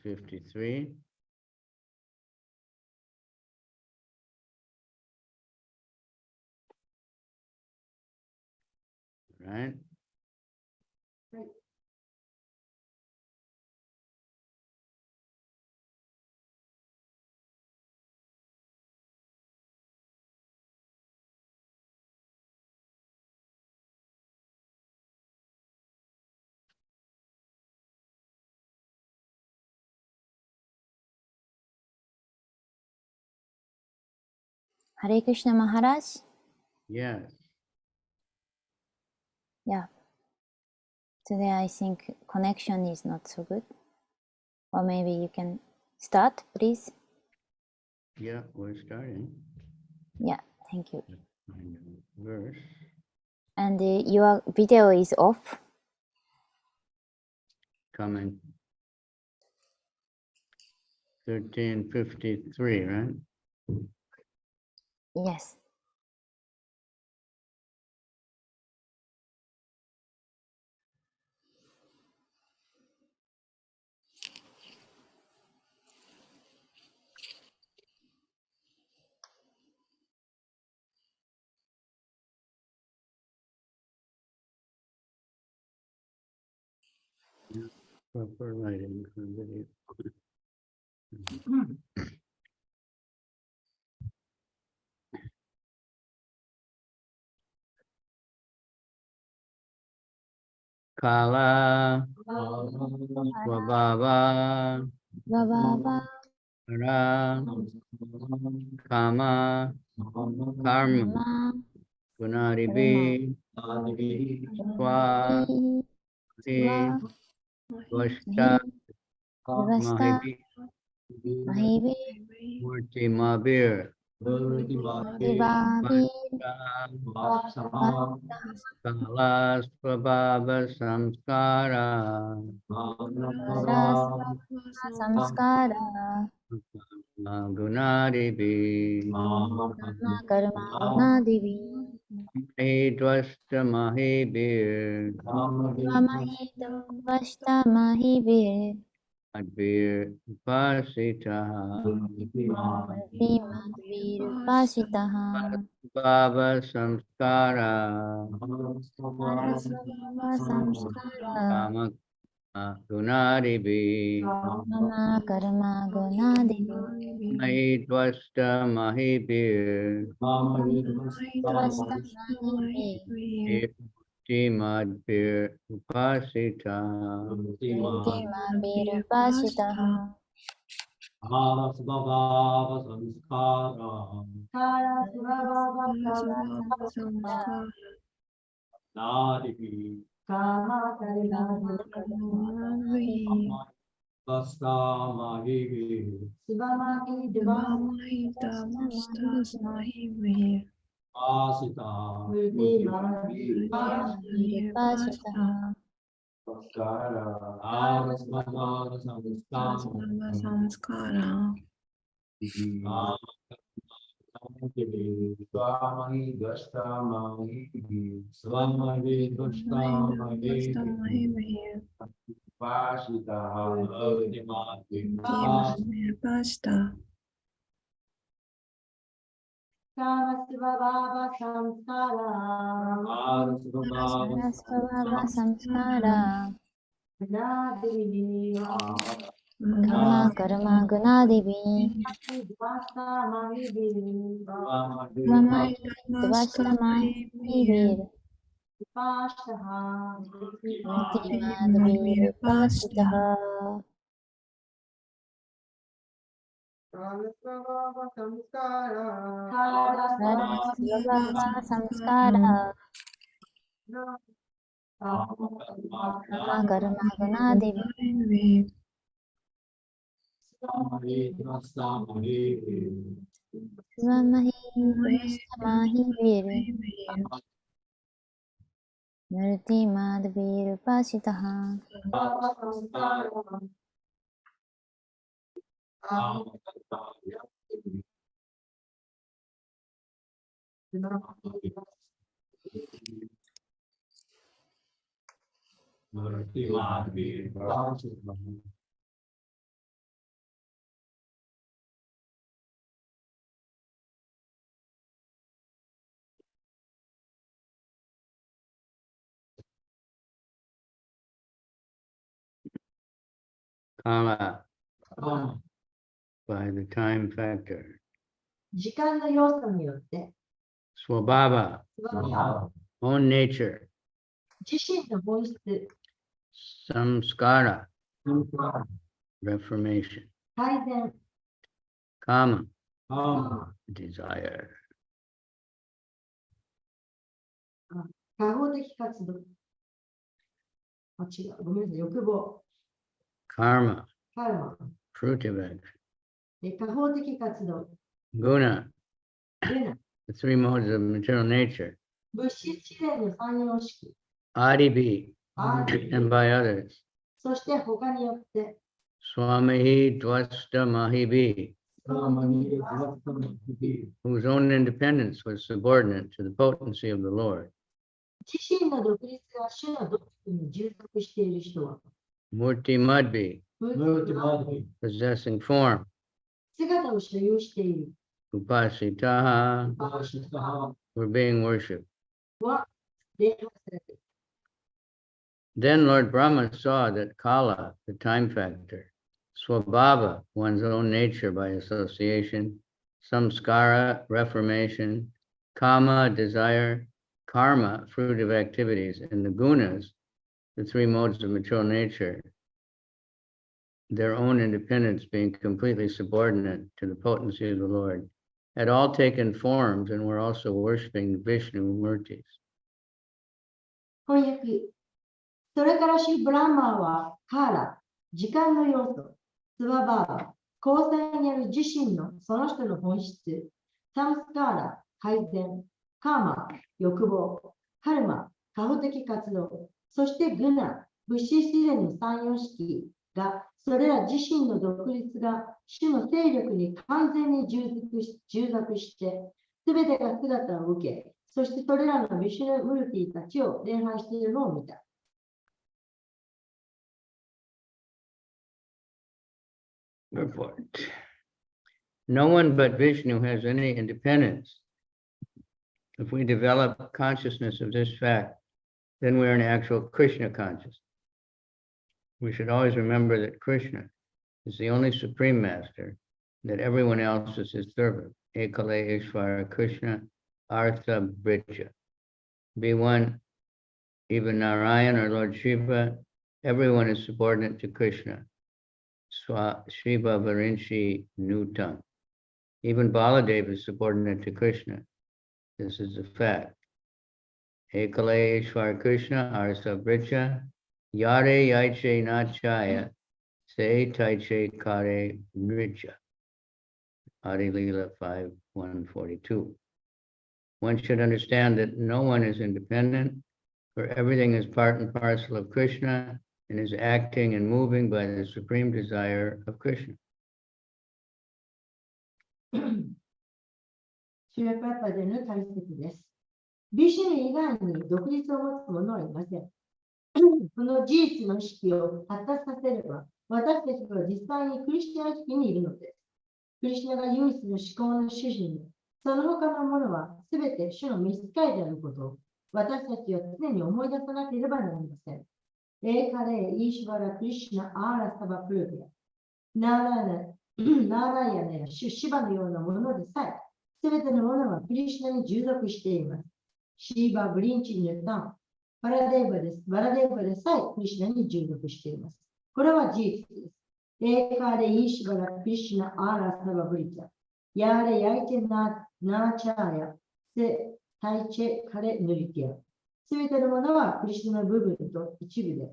53. Right? Hare Krishna Maharaj. Yes. Yeah. Today I think connection is not so good. Or maybe you can start, please. Yeah, we're starting. Yeah, thank you. Verse. And your video is off. Coming. 1353, right? Yes. Yeah. Proper writing for video. Kala Swabhava Baba Ra Kama Karma Gunaribi Swa Ti Vashta Vivasta Mahibi Mahivi Murti Mabir Divavi Kala Swabhava Samskara Samskara Gunaribi Karma Gunadivi Mahidvashta Mahibir Mahita Vashta Mahivi Advir Upasita Madhvir Pasitaha Baba Samskara Samskara Kama Gunaribi Mama Karma Gunadivi Mahidvashta Mahibir Vashta Mahivi Madbir Upasita Tima Virupasitaha Virupasitaha Samskara. Pasta. Sarasvabhava Samskara Karma Karma Gunadivi Mama Dvashta Mahivir Tima Virupasitaha Sarasvabhava Samskara Karma Karma Gunadivi Dvashta Mahivir Tima Virupasitaha Kala by the time factor. 時間の要素によって、 Swabhava, 自 own nature. 身の本質、 Samskara, reformation. 改善、 Kama, desire. 過保的活動。違う、ごめんなさい、欲望、 Karma, カルマ、 fruitive action. 過保的活動、 Guna, ルナ、 the three modes of material nature. 物質自然の三様式、 Adibi, アーディ and by others. そして他によって、 Swamihi Dwasta Mahibi, whose own independence was subordinate to the potency of the Lord. 自身の独立が主の独立に従属している人は、 Murti Madbi, 姿 possessing form. を所有している Upasitaha, were being worshipped. は、礼拝されている。 Then Lord Brahma saw that Kala, the time factor, Swabhava, one's own nature by association, Samskara, reformation, Kama, desire, Karma, fruitive activities, and the Gunas, the three modes of material nature, their own independence being completely subordinate to the potency of the Lord, had all taken forms and were also worshipping Vishnu Murtis. 翻訳。それからシュブランマーはカーラ、時間の要素、スワバーバ、交際にある自身のその人の本質、サムスカーラ、改善、カーマ、欲望、カルマ、過保的活動、そしてグナ、物質自然の三様式が、それら自身の独立が主の勢力に完全に従属して、すべてが姿を受け、そしてそれらのビシュヌ・ムルティたちを礼拝しているのを見た。Report. No one but Vishnu has any independence. If we develop consciousness of this fact, then we are in actual Krishna consciousness. We should always remember that Krishna is the only supreme master, that everyone else is his servant. Ekale Ishvara Krishna Artha Brija. Be one, even Narayan or Lord Shiva, everyone is subordinate to Krishna. Shiva Varinshi Nutam. Even Baladev is subordinate to Krishna. This is a fact. Ekale Ishvara Krishna Arsa Brija. Yare Yaiche Nachaya. Se Taiche Kare Nrija. Adi Leela 5:142. One should understand that no one is independent, for everything is part and parcel of Krishna and is acting and moving by the supreme desire of Krishna. シュレパパでの解説です。ビシュヌ以外に独立を持つ者はいません。この事実の意識を発達させれば、私たちは実際にクリシュナ意識にいるのです。クリシュナが唯一の思考の主人で、その他のものはすべて主の召使いであることを、私たちは常に思い出さなければなりません。エーカレー、イーシュバラ、クリシュナ、アーラサバプルビア、ナーラヤネやシュバのようなものでさえ、すべてのものはクリシュナに従属しています。シーバ、ブリンチ、ニュータン、バラデーバです。バラデーバでさえクリシュナに従属しています。これは事実です。エーカレイシバラクリシュナアーラサバブリチャ。ヤーレヤイテナーチャーヤ。セタイチェカレヌリティア。すべてのものはクリシュナの部分と一部で、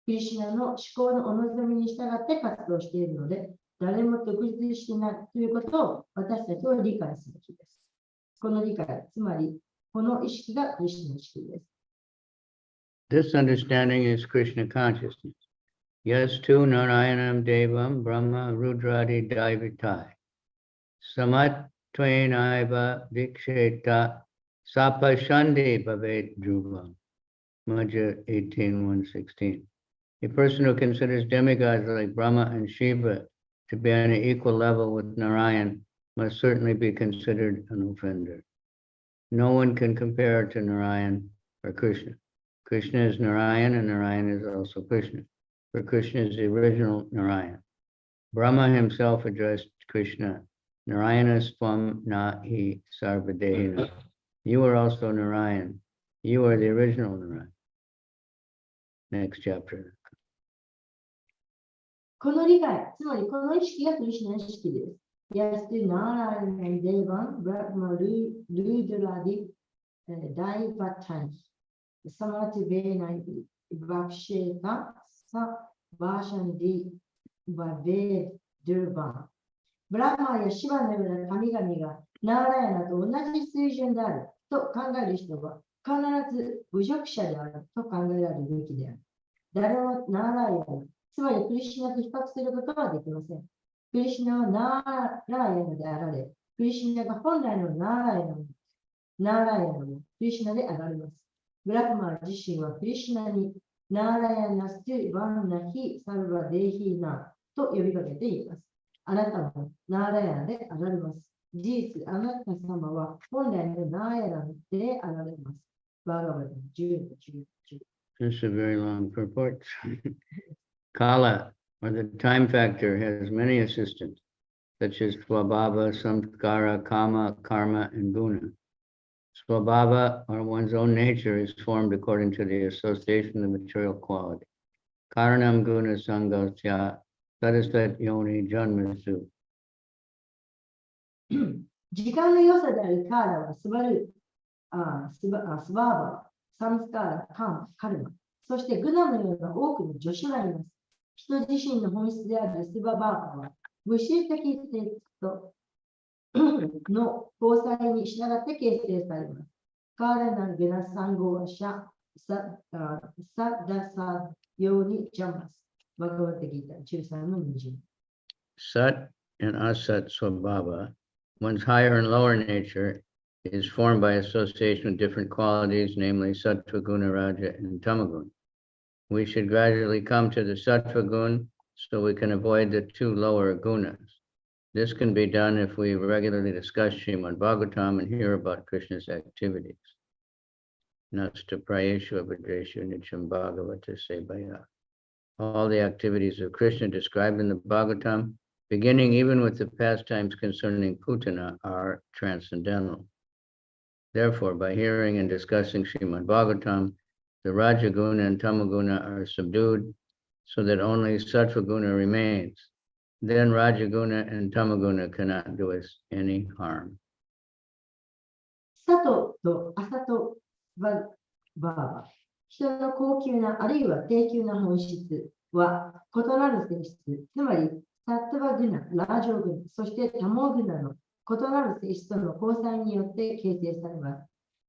クリシュナの思考のお望みに従って活動しているので、誰も独立していないということを私たちは理解すべきです。この理解、つまりこの意識がクリシュナの意識です。This understanding is Krishna consciousness. Yes, tu Narayanam Devam Brahma Rudradi Daivitai. Samat Twainaiva Diksheta Sapashandi Bhavet Dhruvam. Majja 18:116. A person who considers demigods like Brahma and Shiva to be on an equal level with Narayan must certainly be considered an offender. No one can compare to Narayan or Krishna. Krishna is Narayan and Narayan is also Krishna. for Krishna is the original Narayana. Brahma himself addressed Krishna, Narayana Swam Na Hi Sarvadehina. You are also Narayan. You are the original Narayan. Next chapter. この理解、つまりこの意識がクリシュナの意識です。ヤスティナーラーナイデーバン、ブラッマルードラディ、ダイバタン、サマティベーナイ、バクシェータ、サバーシャンディ、バベードゥバン。ブラッマーやシバのような神々がナーラヤナと同じ水準であると考える人は必ず侮辱者であると考えられるべきである。誰もナーラヤナ、つまりクリシュナと比較することはできません。クリシュナはナーラヤナであられ、クリシュナが本来のナーラヤナもクリシュナであられます。ブラッマー自身はクリシュナにナーラヤナスティバンナヒサルバデーヒーナと呼びかけています。あなたもナーラヤナであられます。事実、あなた様は本来のナーラヤナであられます。バーガバダ10、10。This is a very long purport. Kala, or the time factor, has many assistants, such as Swabhava, Samskara, Kama, Karma, and Guna. Swabhava, or one's own nature, is formed according to the association of material quality. Karanam Guna Sangasya, Sadasat Yoni Janmasu. 時間の良さであるカーラはスバーバ、サムスカーラ、カルマ、そしてグナのような多くの助手がいます。人自身の本質であるスババーバは、無心的性との交際に従って形成されます。カーラナグナサンゴワシャ、サダサヨニジャマス。バガバタギータ13の20。Sat and Asat Swabhava, one's higher and lower nature, is formed by association with different qualities, namely Sattva Guna, Raja, and Tamaguna. We should gradually come to the Sattva Guna so we can avoid the two lower gunas. This can be done if we regularly discuss Srimad Bhagavatam and hear about Krishna's activities. Nasta Prayeshu Abhadreshu Nityam Bhagavata Sevaya. All the activities of Krishna described in the Bhagavatam, beginning even with the pastimes concerning Putana, are transcendental. Therefore, by hearing and discussing Srimad Bhagavatam, the Rajaguna and Tamaguna are subdued so that only Sattvaguna remains. Then Rajaguna and Tamaguna cannot do us any harm. サトとアサトバーバ、人の高級なあるいは低級な本質は異なる性質、つまりサットバグナ、ラージョグナ、そしてタモグナの異なる性質との交際によって形成されます。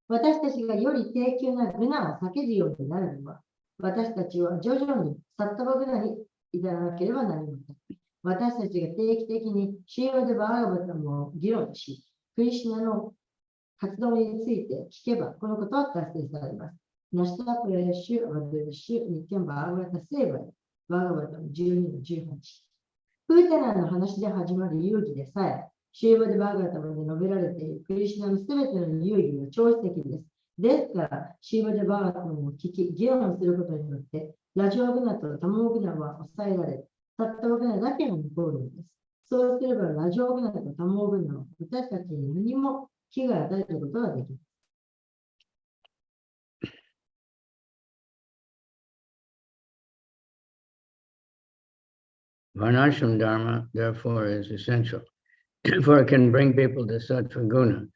私たちがより低級なグナを避けるようになるのは、私たちは徐々にサットバグナに至らなければなりません。私たちが定期的にシーワデバーガバタムを議論し、クリシュナの活動について聞けば、このことは達成されます。ナシタプレーシュ、アバドレシュ、ニキャンバーガバタセーバー、バーガバタム12の18。プータナの話で始まる遊戯でさえ、シーワデバーガタムで述べられているクリシュナのすべての遊戯は超越的です。ですから、シーワデバーガタムを聞き、議論することによって、ラジオグナとタモグナは抑えられ、サッタグナだけが残るのです。そうすれば、ラジオグナとタモグナは私たちに何も危害を与えることができます。Varnashram Dharma, therefore, is essential, for it can bring people to Sattva Guna.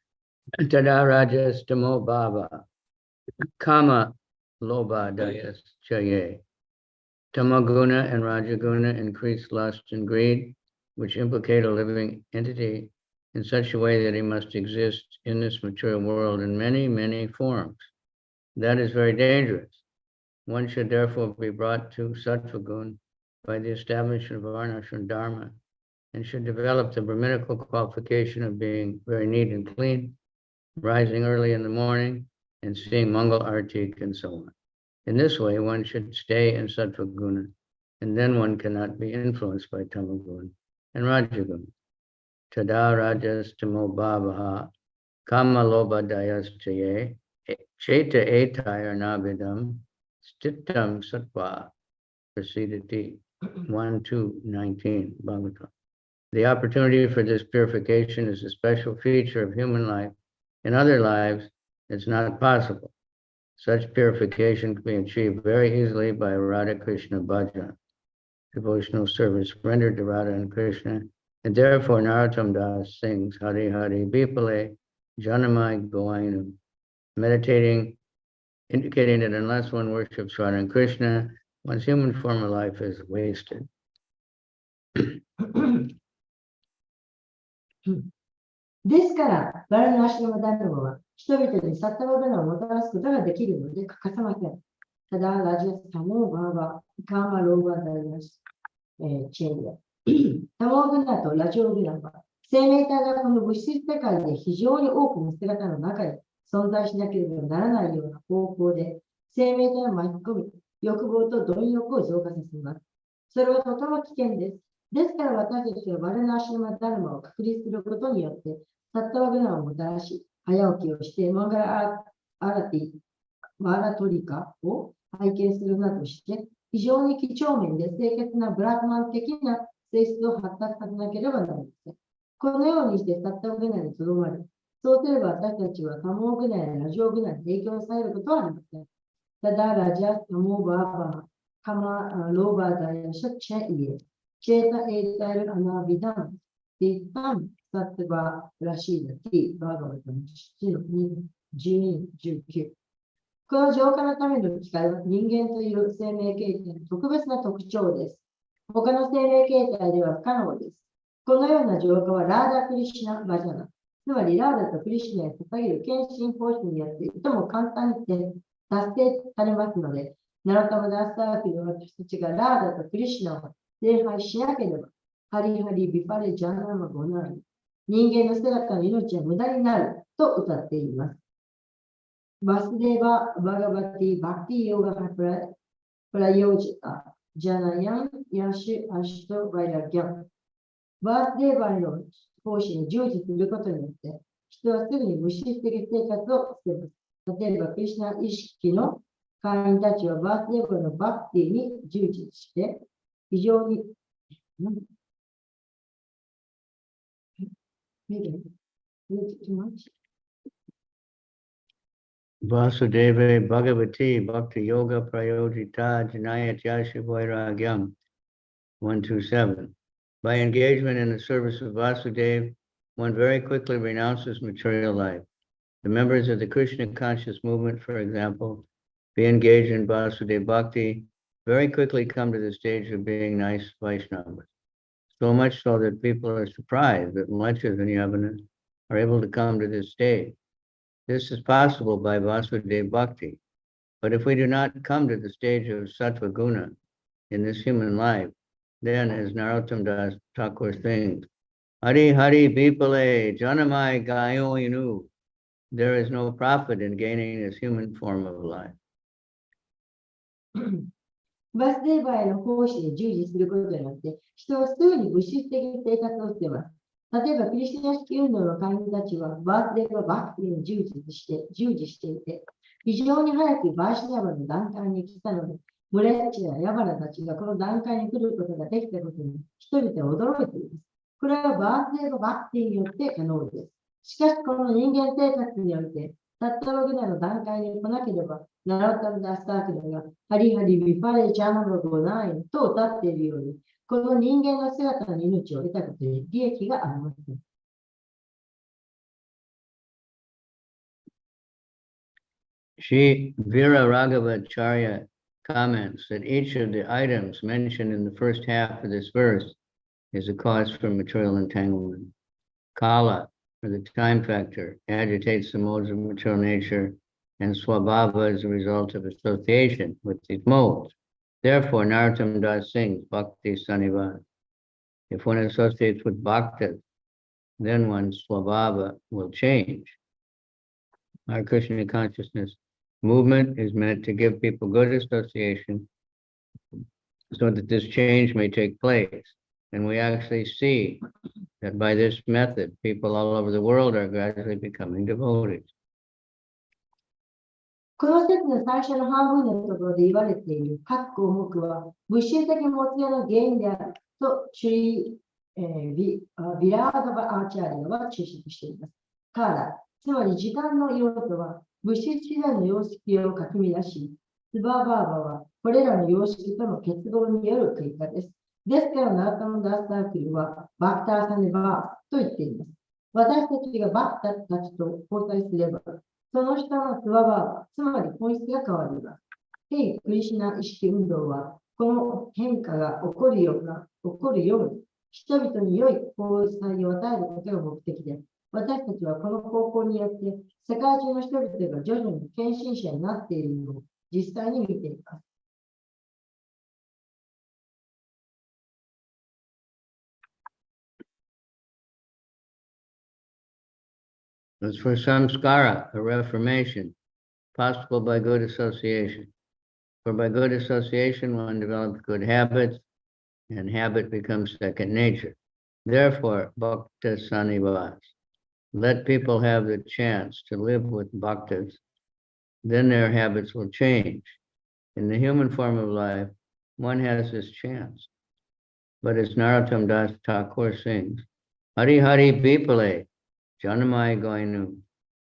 Tada Rajas Tamo Bhava, Kama Loba Dayas Chaye. Tamaguna and Rajaguna increase lust and greed, which implicate a living entity in such a way that he must exist in this material world in many, many forms. That is very dangerous. One should therefore be brought to Sattva Guna by the establishment of Varnashram Dharma, and should develop the Brahminical qualification of being very neat and clean, rising early in the morning, and seeing Mangal Artik and so on. In this way, one should stay in Sattva Guna, and then one cannot be influenced by Tamaguna and Rajaguna. Tada Rajas Tamo Bhavaha, Kama Loba Dayas Chaye, Cheta Etayar Nabidam, Stittam Sattva. prasidati, 1:2:19, Bhagavatam. The opportunity for this purification is a special feature of human life. In other lives, it's not possible. Such purification can be achieved very easily by Radha Krishna bhajan, devotional service rendered to Radha and Krishna, and therefore Narottam Das sings Hari Hari Bipale Janamai Goainam, meditating, indicating that unless one worships Radha and Krishna, one's human form of life is wasted. ですから、バラナシラマダルマは人々にサッタバガナをもたらすことができるので欠かせません。ただ、ラジャスタモーバーバー、カーマローバーダイナス、チェンリア。タモーグナとラジオグナは、生命体がこの物質世界で非常に多くの姿の中に存在しなければならないような方向で、生命体を巻き込み、欲望と貪欲を増加させます。それはとても危険です。ですから私たちはバラナシラマダルマを確立することによって、サッタワグナをもたらし、早起きをして、マンガラアラティ、マーラトリカを拝見するなどして、非常に几帳面で清潔なブラックマン的な性質を発達させなければなりません。このようにしてサッタワグナにとどまる。そうすれば私たちはタモーグナやラジオグナに影響されることはありません。ただ、ラジャ、タモーバーバー、カマ、ローバーダヤシャチェイエ、チェータエイタエルアナビダン、ディタン、サッタバラシーダ、ティ、バーガータン、12、19。この浄化のための機会は人間という生命形態の特別な特徴です。他の生命形態では不可能です。このような浄化はラーダ・クリシュナ・バジャナ、つまりラーダとクリシュナへ捧げる献身方針によっていとも簡単に達成されますので、ナラタマダスターフィの私たちがラーダとクリシュナを礼拝しなければ、ハリハリビパレジャーナマゴナイ、人間の姿の命は無駄になると歌っています。バスデーバ・バガバティ・バクティ・ヨーガ・プラヨージタ、ジャナヤン・ヤシュ・アシュト・バイラ・ギャン。バースデーバーの奉仕に従事することによって、人はすぐに物質的生活を捨てます。例えば、クリシュナ意識の会員たちはバースデーバーのバクティに従事して、非常に、Vasudeva Bhagavati Bhakti Yoga Prayojita Janayat Yashi Vairagyam, 127. By engagement in the service of Vasudeva, one very quickly renounces material life. The members of the Krishna conscious movement, for example, be engaged in Vasudeva Bhakti, very quickly come to the stage of being nice Vaishnavas. So much so that people are surprised that Mlechas and Yavanas are able to come to this stage. This is possible by Vasudeva Bhakti. But if we do not come to the stage of Sattva Guna in this human life, then as Narottam Das Thakur sings, Hari Hari Bipale Janamai Gayoinu, there is no profit in gaining this human form of life. バスデーバーへの奉仕で従事することによって、人はすぐに物質的生活をしています。例えば、クリスチャン式運動の会員たちは、バースデーバーバクティに従事していて、非常に早くバーシナバの段階に来たので、ムレッチやヤバラたちがこの段階に来ることができたことに、人々は驚いています。これはバースデーバーバクティによって可能です。しかし、この人間生活において、たったのぐらいの段階に来なければ、ナラタムダスタークがハリハリビファレジャマロゴナインと歌っているように、この人間の姿の命を得たことに利益がありません。Shri Viraragavacharya comments that each of the items mentioned in the first half of this verse is a cause for material entanglement. Kala, or the time factor, agitates the modes of material nature, and swabhava is a result of association with these modes. Therefore, Narottam Das sings Bhakti Sanivad. If one associates with bhaktas, then one's swabhava will change. Our Krishna consciousness movement is meant to give people good association so that this change may take place. And we actually see that by this method, people all over the world are gradually becoming devotees. この説の最初の半分のところで言われている各項目は物質的持つの原因であるとシュリー、ビラーガバ・アーチャリアは注釈しています。カーラ、つまり時間の用途は物質自然の様式をかき乱し、スバーバーバはこれらの様式との結合による結果です。ですから、ナータムダーサークルはバクターサネバーと言っています。私たちがバクターたちと交際すれば、その下のスワバー、つまり本質が変わります。ヘイ・クリシュナ意識運動は、この変化が起こるように、人々に良い交際を与えることが目的で、私たちはこの方向によって、世界中の人々が徐々に献身者になっているのを実際に見ています。As for samskara, a reformation, possible by good association. For by good association, one develops good habits, and habit becomes second nature. Therefore, bhakta sanivas. Let people have the chance to live with bhaktas, then their habits will change. In the human form of life, one has this chance. But as Narottam Das Thakur sings, Hari Hari Bipale, Janamai Goinu.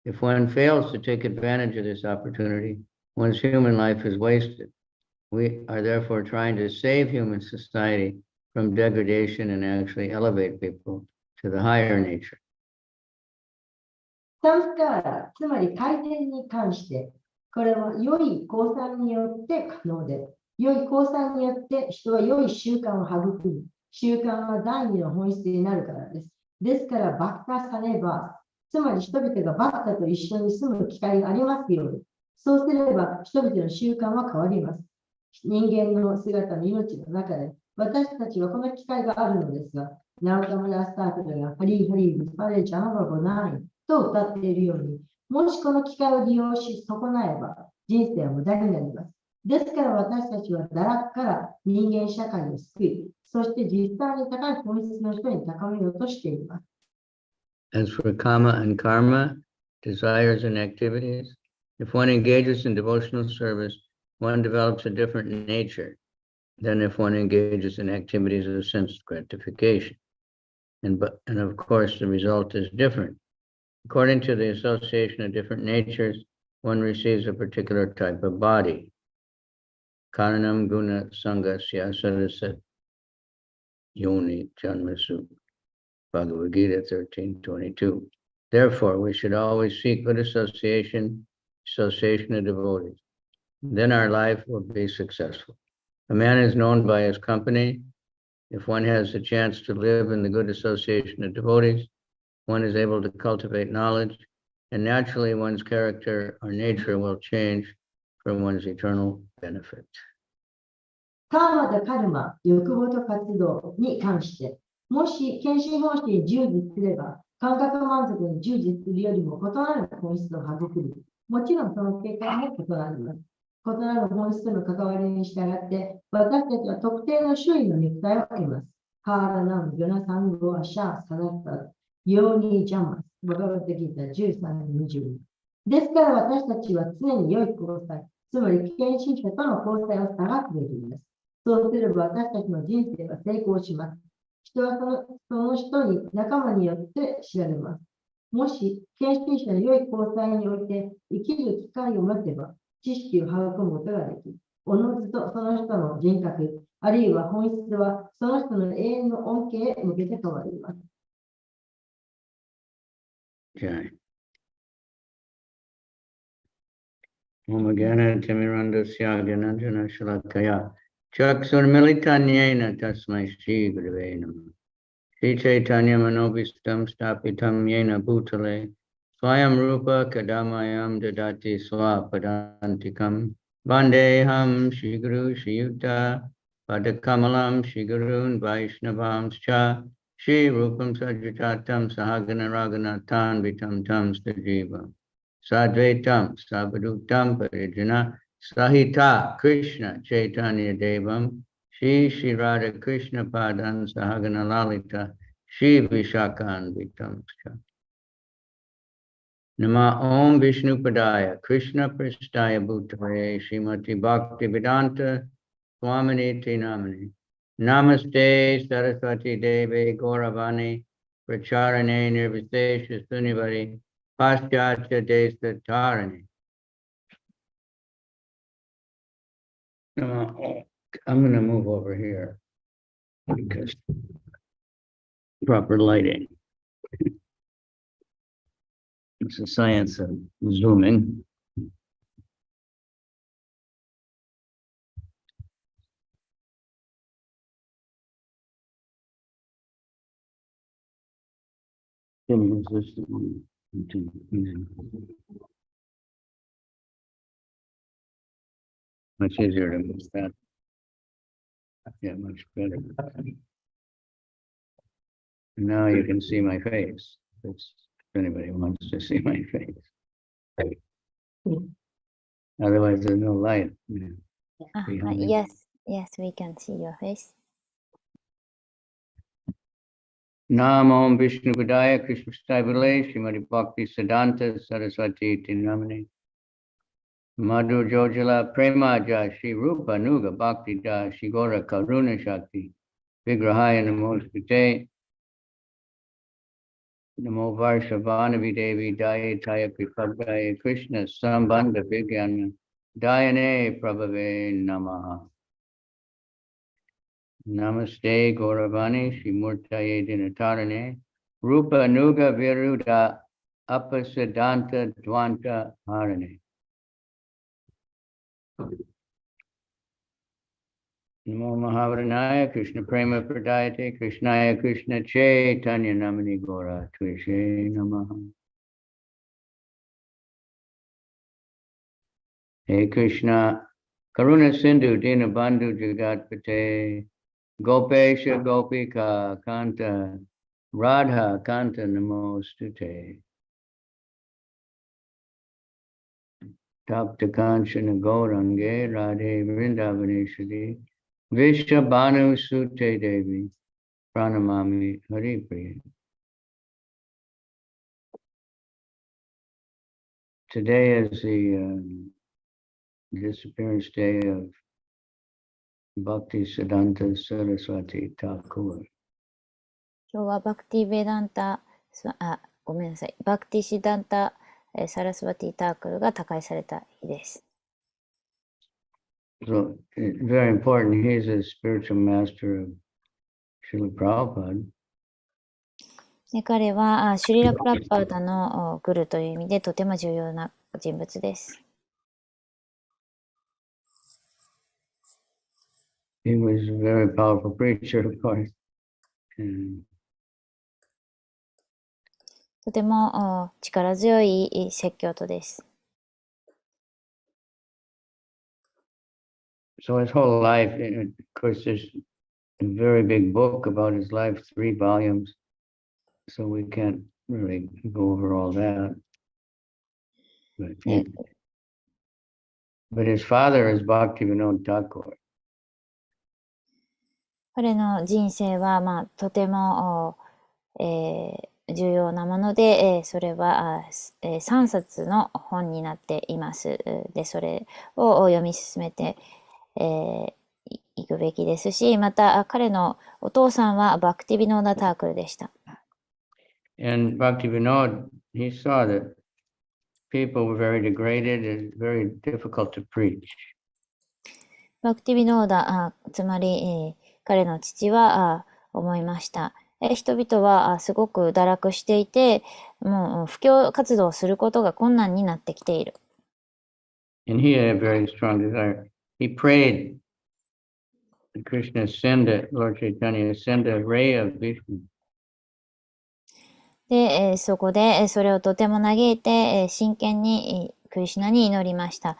If one fails to take advantage of this opportunity, one's human life is wasted. We are therefore trying to save human society from degradation and actually elevate people to the higher nature. サンスカーラ、つまり改善に関して、これは良い交際によって可能で、良い交際によって人は良い習慣を育み、習慣は第二の本質になるからです。ですから、バクタサネバー、つまり人々がバクタと一緒に住む機会がありますように、そうすれば人々の習慣は変わります。人間の姿の命の中で、私たちはこの機会があるのですが、ナウタムラスタートがハリーハリービスパレジャーバボナイと歌っているように、もしこの機会を利用し損なえば、人生は無駄になります。ですから私たちは堕落から人間社会を救い、そして実際に高い本質の人に高めようとしています。As for kama and karma, desires and activities, if one engages in devotional service, one develops a different nature than if one engages in activities of sense gratification. And of course, the result is different. According to the association of different natures, one receives a particular type of body. Karanam guna sangasya sadasat yoni janmasu. Bhagavad Gita 13:22. Therefore, we should always seek good association of devotees. Then our life will be successful. A man is known by his company. If one has the chance to live in the good association of devotees, one is able to cultivate knowledge, and naturally one's character or nature will change for one's eternal benefit. カーマとカルマ、欲望と活動に関して、もし献身方式に従事すれば、感覚満足に従事するよりも異なる本質を育み、もちろんその結果も異なります。異なる本質との関わりに従って、私たちは特定の種類の肉体を得ます。カーラナム、ヨナサンゴアシャー、サナッタ、ヨーニージャマス、バガバテギータ13-20。ですから私たちは常に良い交際、つまり献身者との交際を探すべきです。そうすれば私たちの人生は成功します。人はその人に仲間によって知られます。もし、献身者の良い交際において生きる機会を持てば、知識を育むことができ、おのずとその人の人格、あるいは本質はその人の永遠の恩恵へ向けて変わります。Okay. Om Gana Timirandasya Gyananjana Shalakaya Chakshur Militanyena Tasmai Shri Gurave Namah Shri Chaitanya Manobhistam Stapitam Yena Bhutale Swayam Rupa Kadamayam Dadati Swapadantikam Vandeham Shri Guru Shri Yuta Padakamalam Shri Gurun Vaishnavamscha Shri Rupam Sajatatam Sahagana Raghunathan Vitam Tam Sajivam Sadvaitam Sabadutam Parijana Sahita Krishna Chaitanya Devam Shri Radha Krishna Padan Sahagana Lalita Shri Vishakan Vitam. Nama Om Vishnupadaya Krishna Prasthaya Bhutale Srimati Bhakti Vedanta Swaminiti Namani Namaste Saraswati Devi Gauravani Pracharane Nirvishesha Sunibari Paschatya Desa Tarani. I'm going to move over here because proper lighting. It's the science of zooming. Much easier to move that. Yeah, much better. Now you can see my face. If anybody wants to see my face. Otherwise, there's no light. Behind me. Yes, we can see your face. Namo Vishnu Padaya Krishna Prasthaya Srimati Bhakti Siddhanta Saraswati Iti Namani Madhu Jojala Premaja Shri Rupa Nuga Bhakti Da Shri Gora Karuna Shakti Vigrahaya Namostate Namo Varshavanavi Devi Dayataya Kripagaya Krishna Sambandha Vigyana Dayane Prabhave Namaha Namaste Gauravani Shri Murtaye Dinatarane Rupa Nuga Viruda Apasiddhanta Dvanta Harane Namo Mahavranaya Krishna Prema Pradayate Krishnaya Krishna Chaitanya Namani Gora Tvishe Namaha. Hey Krishna Karuna Sindhu Dina Bandhu Jagatpate Gopesha Gopika Kanta Radha Kanta Namostute Tapta Kanchana Gaurange Radhe Vrindavaneshwari Vishabhanu Sute Devi Pranamami Hari Priya. Today is the disappearance day of Bhakti Siddhanta Saraswati Thakur. 今日はバクティベダンタ、ごめんなさい。バクティシダンタ、サラスワティ・タークルが他界された日です。So, very important, he is a spiritual master of Srila Prabhupada. で彼はシュリラ・プラッパーダのグルという意味でとても重要な人物です。He was a very powerful preacher, of course. And とても力強い説教徒です。so his whole life, and of course, there's a very big book about his life, 3 volumes. So we can't really go over all that. But his father is Bhaktivinoda Thakur. 彼の人生は、とても、重要なもので、それは、3冊の本になっています。で、それを読み進めて、いくべきですし、また彼のお父さんはバクティビノーダ・タークルでした。And Bhaktivinoda, he saw that people were very degraded and very difficult to preach. バクティビノーダ、つまり、彼の父は思いました。人々はすごく堕落していて、もう布教活動をすることが困難になってきている。And he had a very strong desire. He prayed that Krishna send it, Lord Chaitanya, send a ray of Vishnu. で、そこでそれをとても嘆いて、真剣にクリシュナに祈りました。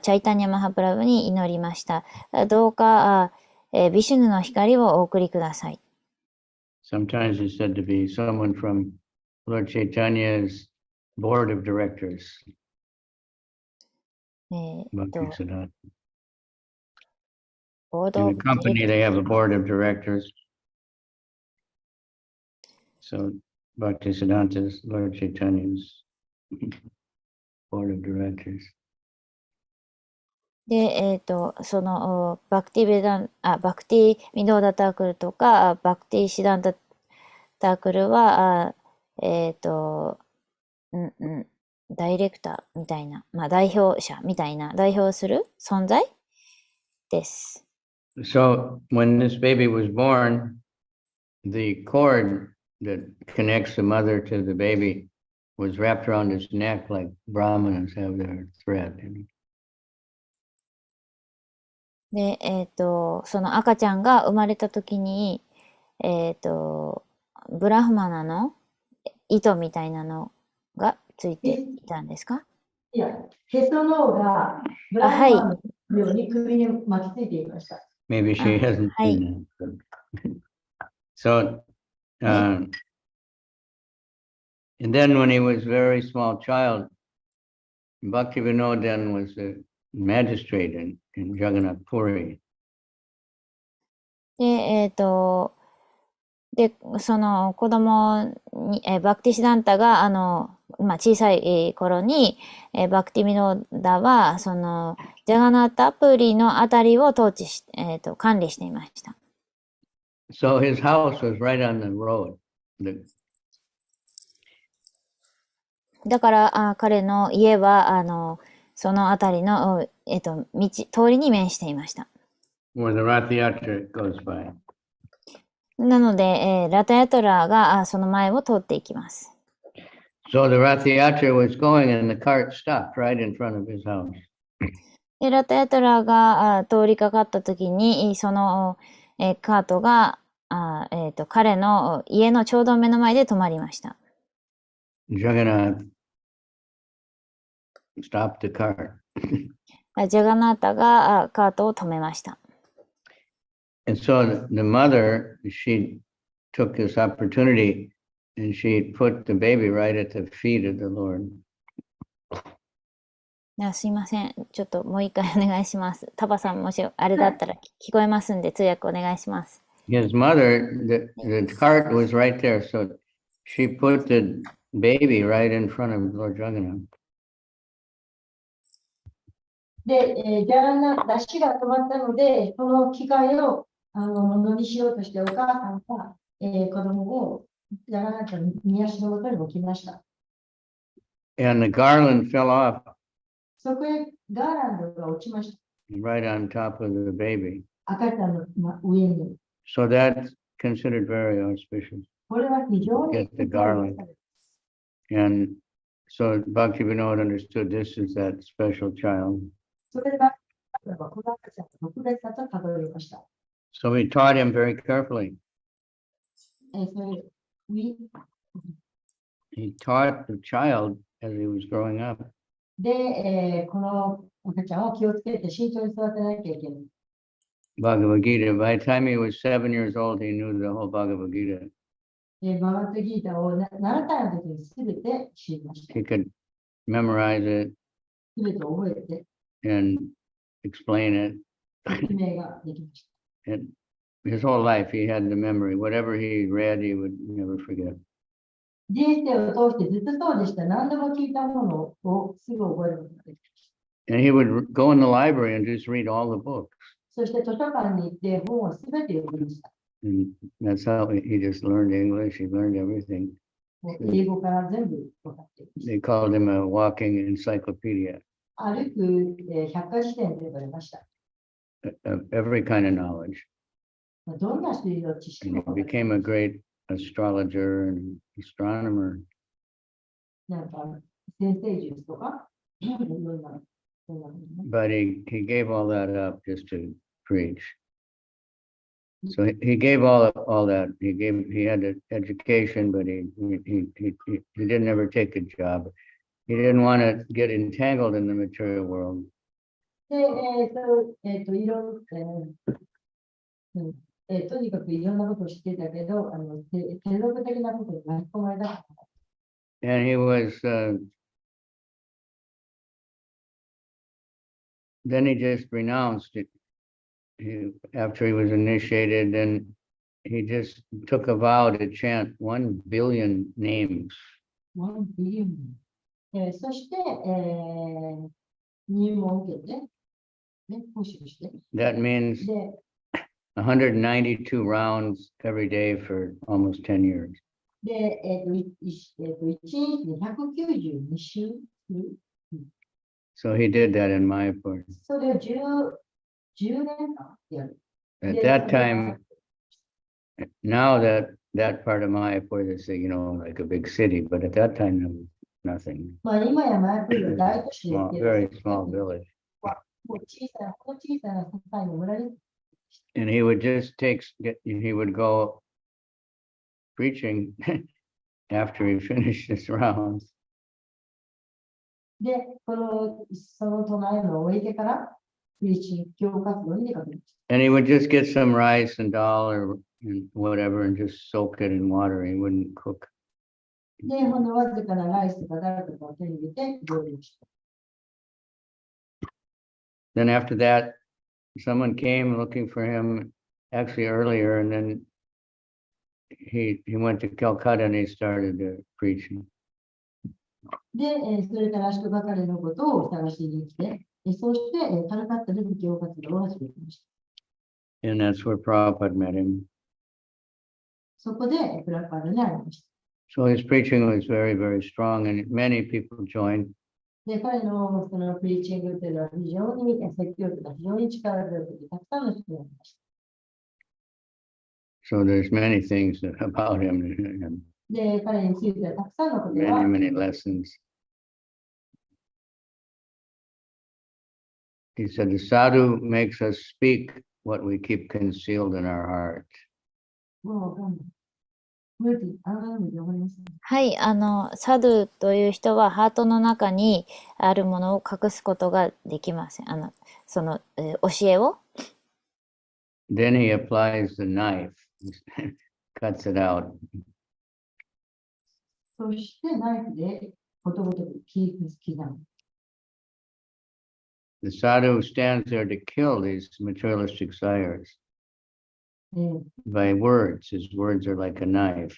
チャイタニャマハプラブに祈りました。どうか、ビシュヌの光をお送りください。Sometimes he's said to be someone from Lord Chaitanya's board of directors. Bhaktisiddhanta. In the company, they have a board of directors. So Bhaktisiddhanta is Lord Chaitanya's board of directors. で、その、バクティミドーダタークルとか、バクティシダンタタークルは、ダイレクターみたいな、まあ代表者みたいな、代表する存在です。So when this baby was born, the cord that connects the mother to the baby was wrapped around his neck like Brahmanas have their thread. で、その赤ちゃんが生まれた時に、ブラフマナの糸みたいなのがついていたんですか？いや、へその緒がブラフマンのように首に巻きついていました。Maybe she hasn't seen that. So, and then when he was a very small child, Bhaktivinoda then was a magistrate in Jagannath Puri. で、で、その子供に、バクティシダンタが、まあ、小さい頃に、バクティミノーダは、その、ジャガナータプリのあたりを統治し、管理していました。So his house was right on the road. だから、彼の家は、そのあたりの、通りに面していました。Where the Rath Yatra goes by. なので、ラタヤトラがその前を通っていきます。So the Rath Yatra was going and the cart stopped right in front of his house. で、ラタヤトラが通りかかったときに、その、カートが、彼の家のちょうど目の前で止まりました。Jagannath stopped the cart. ジャガナータがカートを止めました。And so the mother, she took this opportunity and she put the baby right at the feet of the Lord. すいません。ちょっともう一回お願いします。タバさん、もしあれだったら聞こえますんで、通訳お願いします。His mother, the cart was right there, so she put the baby right in front of Lord Jagannath. で、ジャガナダッシュが止まったので、この機会をものにしようとしてお母さんが、子供をジャガナダの右足の元に置きました。And the garland fell off そこへガーランドが落ちました。right on top of the baby. 赤ちゃんの上に。So that's considered very auspicious. これは非常に Get the garland. And so Bhaktivinoda understood this is that special child. それがこの赤ちゃんの特別さと数えました。So he taught him very carefully. He taught the child as he was growing up. で、この赤ちゃんを気をつけて慎重に育てなきゃいけない。Bhagavad Gita. By the time he was 7 years old, he knew the whole Bhagavad Gita. バガッドギータを7歳の時にすべて知りました。He could memorize it すべて覚えて and explain it. 説明ができました。 And his whole life, he had the memory. Whatever he read, he would never forget. 人生を通してずっとそうでした。何でも聞いたものをすぐ覚えることができました。 And he would go in the library and just read all the books. そして図書館に行って本をすべて読みました。 And that's how he just learned English. He learned everything. もう英語から全部分かっていまし They called him a walking encyclopedia た。歩く百科事典と呼ばれました。 of every kind of knowledge. どんな種類の知識 And も he became a great astrologer and astronomer. なんか先生術とかいろんな。But he gave all that up just to preach. So he gave all that. He had an education, but he didn't ever take a job. He didn't want to get entangled in the material world. で、いろとにかくいろんなことを知ってたけど、継続的なことに巻き込まれたかった。 And he was, then he just renounced it. After he was initiated, then he just took a vow to chant 1 billion names. 1 billion そして、入門を受けて、ね、講習して、 That means で、 192 rounds every day for almost 10 years. で、1日で192周する。 So he did that in Mayapur. それを10年間やる。 At that time, now that part of Mayapur is, like a big city, but at that time there was nothing. まあ今やマヤプリは大都市です Small, けど、 very small village. もうこの小さな世界の村に、 And he would just he would go preaching after he finished his rounds. で、その唱えのを終えてから、プリーチング教活動に出かけました。 And he would just get some rice and dal or whatever and just soak it in water. He wouldn't cook. で、ほんのわずかなライスとかダルとかを手に入れて料理をした。 Then after that, someone came looking for him actually earlier, and then he went to Calcutta and he started preaching. で、それから人が彼のことを探しに来て、そうして、カルカッタで布教活動を始めました。 And that's where Prabhupada met him. そこでプラパードに会いました。 So his preaching was very, very strong, and many people joined. で、彼のそのプリーチングというのは非常に説教とか非常に力強くて、たくさんの人がいました。 So there's many things about him, and で、彼についてはたくさんのこと many, が、 many lessons. He said, the sadhu makes us speak what we keep concealed in our heart. もうわかんない。無理、改めてわかりますね。はい、サドゥという人はハートの中にあるものを隠すことができません。その、教えを。 Then he applies the knife, cuts it out. そしてナイフでことごとく刻む。 The sadhu stands there to kill these materialistic desires で、 by words. His words are like a knife.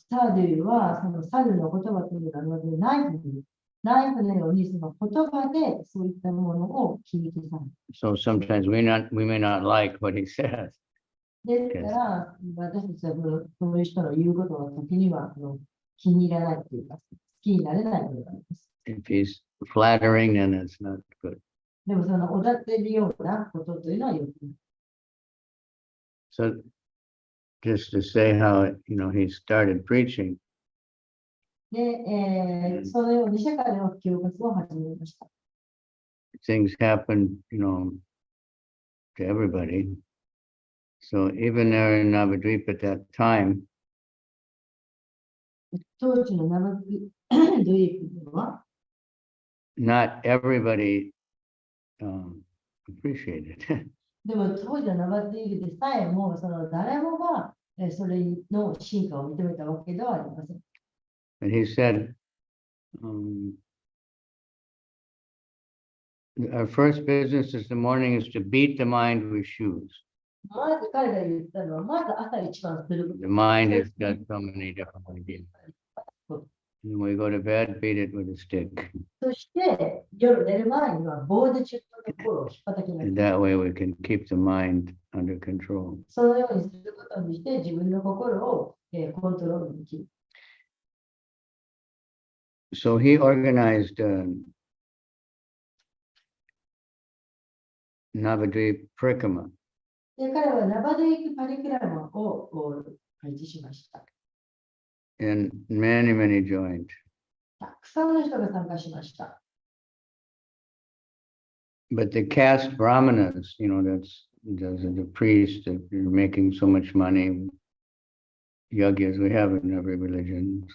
サドゥはそのサドゥの言葉というのはナイフのようにその言葉でそういったものを切り刻む。 So sometimes we may not like what he says. ですから私たちはそういう人の言うことは時には気に入らないというか好きになれないことがあります。 If he's flattering, then it's not good. でもそのおだてるようなことというのはよくない。 So just to say how, he started preaching. で、そのように社会の教活を始めました。 Things happen, to everybody. So even there in Navadvip at that time, 当時のナバドゥイプは not everybody appreciated it. でも当時のナバドゥイプでさえもその誰もがそれの進化を認めたわけではありません。 And he said, our first business this morning is to beat the mind with shoes. まず彼が言ったのは、まず朝一番すること。 The mind has got so many different ideas. And when we go to bed, beat it with a stick. そして夜寝る前には棒で自分の心を引っ叩きます。 And that way we can keep the mind under control. そのようにすることにして自分の心をコントロールできる。 So he organized Navadvip Parikama. で、彼はナバドゥイクパリクラマを開示しました。 And many joined. たくさんの人が参加しました。 But the caste brahmanas, those are the priests that are making so much money, yagyas we have in every religion.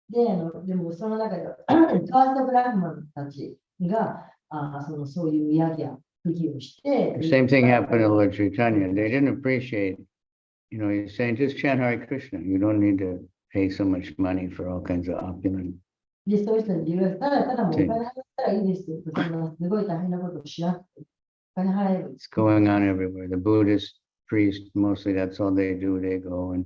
でもその中では、カーストブラフマンたちがそういうヤギや不義をして、 The same thing happened in Lord Chaitanya. They didn't appreciate, he's saying, just chant Hare Krishna. You don't need to pay so much money for all kinds of opulent. で、そういう人に言われたら、ただもうお金払ったらいいですよ。そんなすごい大変なことをしなくて、お金払えばいい。 It's going on everywhere. The Buddhist priests, mostly that's all they do. They go and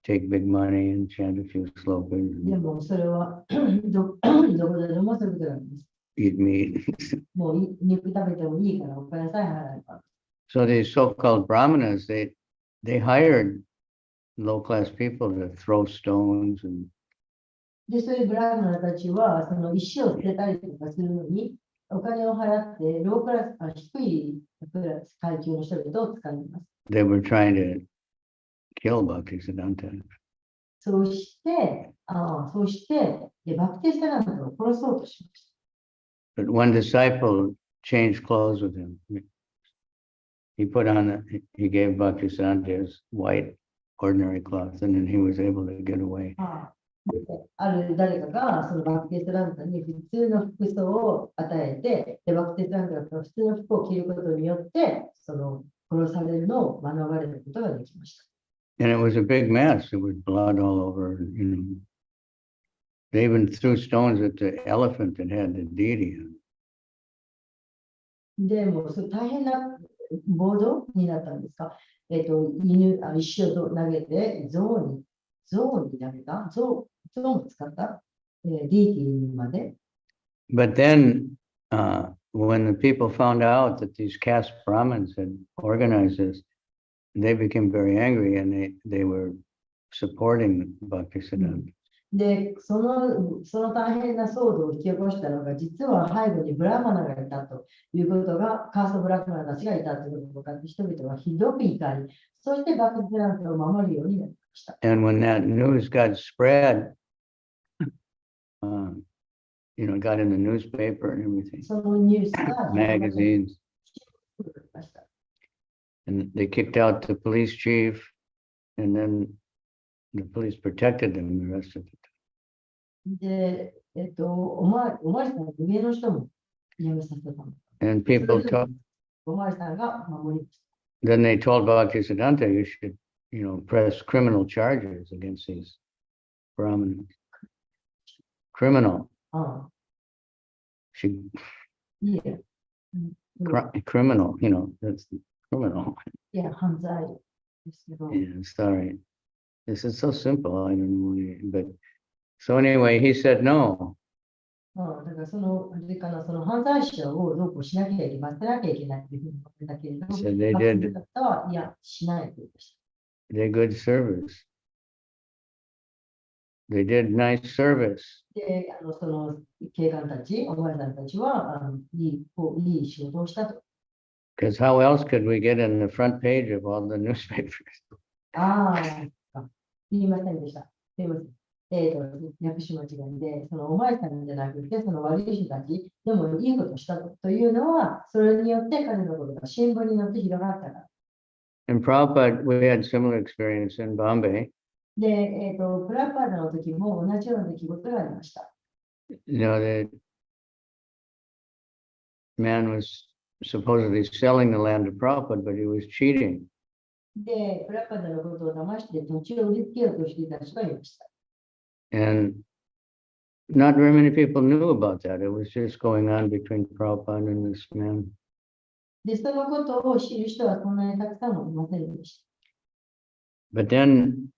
take big money and chant a few slokas で and もそれはどこでもそういうことなんです。 eat meat. もう肉食べてもいいからお金さえ払えば。 So these so-called brahmanas, they hired low-class people to throw stones and で、そういうブラーマナたちは、その石を捨てたりとかするのに、お金を払って、ロークラス、低いクラス階級の人々を使います。 they were trying to kill Bhaktisiddhanta. そうして、でバクティスタランドを殺そうとしました。 But one disciple changed clothes with him. He gave Bhaktisiddhanta his white ordinary cloth, and then he was able to get away. ある誰かがそのバクティスランドに普通の服装を与えて、でバクティスランドが普通の服を着ることによって、その殺されるのを免れることができました。 And it was a big mess. There was blood all over, you know. They even threw stones at the elephant that had the deity on it. でもう大変な暴動になったんですか。石を投げて、象に投げた、象を使った、ディーティーまで。 But then, when the people found out that these caste Brahmins had organized this, they became very angry and they were supporting Bhaktisiddhanta. で、その大変な騒動を引き起こしたのが、実は背後にブラーマナがいたということが、カーストブラックマナたちがいたということが、人々はひどく怒り、そしてバクティスランドを守るようになりました。 And when that news got spread, got in the newspaper and everything, そのニュースが magazines, and they kicked out the police chief, and then the police protected them the rest of the time. で、おまわりさんの上の人も辞めさせたの。 And people told, おまわりさんが守りまし then they told Bhaktisiddhanta, you should, press criminal charges against these Brahmins. Criminal. た。ああ、 Should, いえ。criminal, that's criminal. いや、犯罪ですけど。 Yeah, sorry. This is so simple. I don't know why, but so anyway, he said no. ああ、だからあれかな、その犯罪者をどうこうしなきゃいけない、せなきゃいけないっていうふうに思ってたけれども、 So they バ did クティスタは、いや、しないと言いました。 they good service. They did nice service. で、その警官たち、おまわりさんたちは、いい仕事をしたと。 Because how else could we get in the front page of all the newspapers? ああ、言いませんでした。すいません。訳し間違いで、そのお前さんじゃなくて、その悪い人たちでもいいことをしたというのは、それによって彼のことが新聞によって広がったから。 In Prabhupada, we had similar experience in Bombay. で、プラパーダの時も同じような出来事がありました。 The man was supposedly selling the land to Prabhupada, but he was cheating. で、プラパーダのことを騙して土地を売りつけようとしていた人がいました。 And not very many people knew about that. It was just going on between Prabhupada and this man. で、そのことを知る人はそんなにたくさんもいませんでした。 But then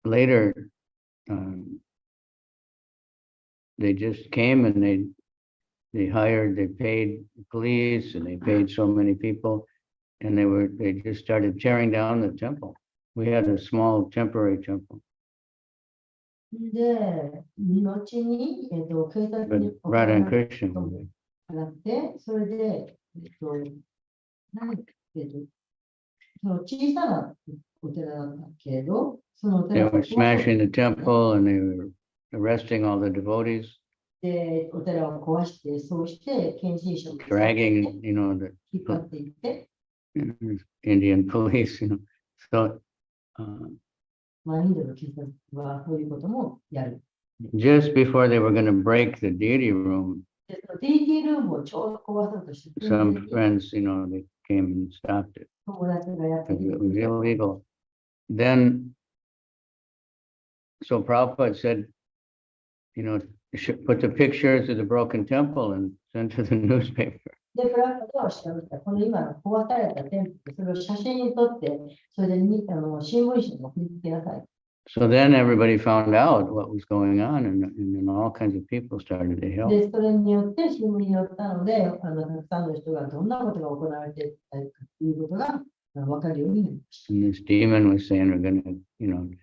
later, they just came and they paid police and they paid so many people, and they just started tearing down the temple. We had a small temporary temple. で、後に、警察 But に Radha and Krishna were there. 払って、それで、その小さなお寺だったけれど、そのお They 寺 were smashing the temple and they were arresting all the devotees, でお寺を壊して、そうして献身者を dragging, the 引っ張っていって、 Indian police, Soインドの警察はそういうこともやる。 just before they were going to break the deity room, で、その DT ルームをちょうど壊そうとして、 some friends, they came and stopped it 友達がやって because it was illegal. Then, so Prabhupada said, you should put the pictures of the broken temple and send to the newspaper. で、プラッカーを調べた、この今の壊された店舗、それを写真に撮って、それで新聞紙に送りつけなさい。So then everybody found out what was going on, and then all kinds of people started to help. で、それによって新聞に載ったので、たくさんの人がどんなことが行われているかということが分かるようになりました。And this demon was saying, we're going to,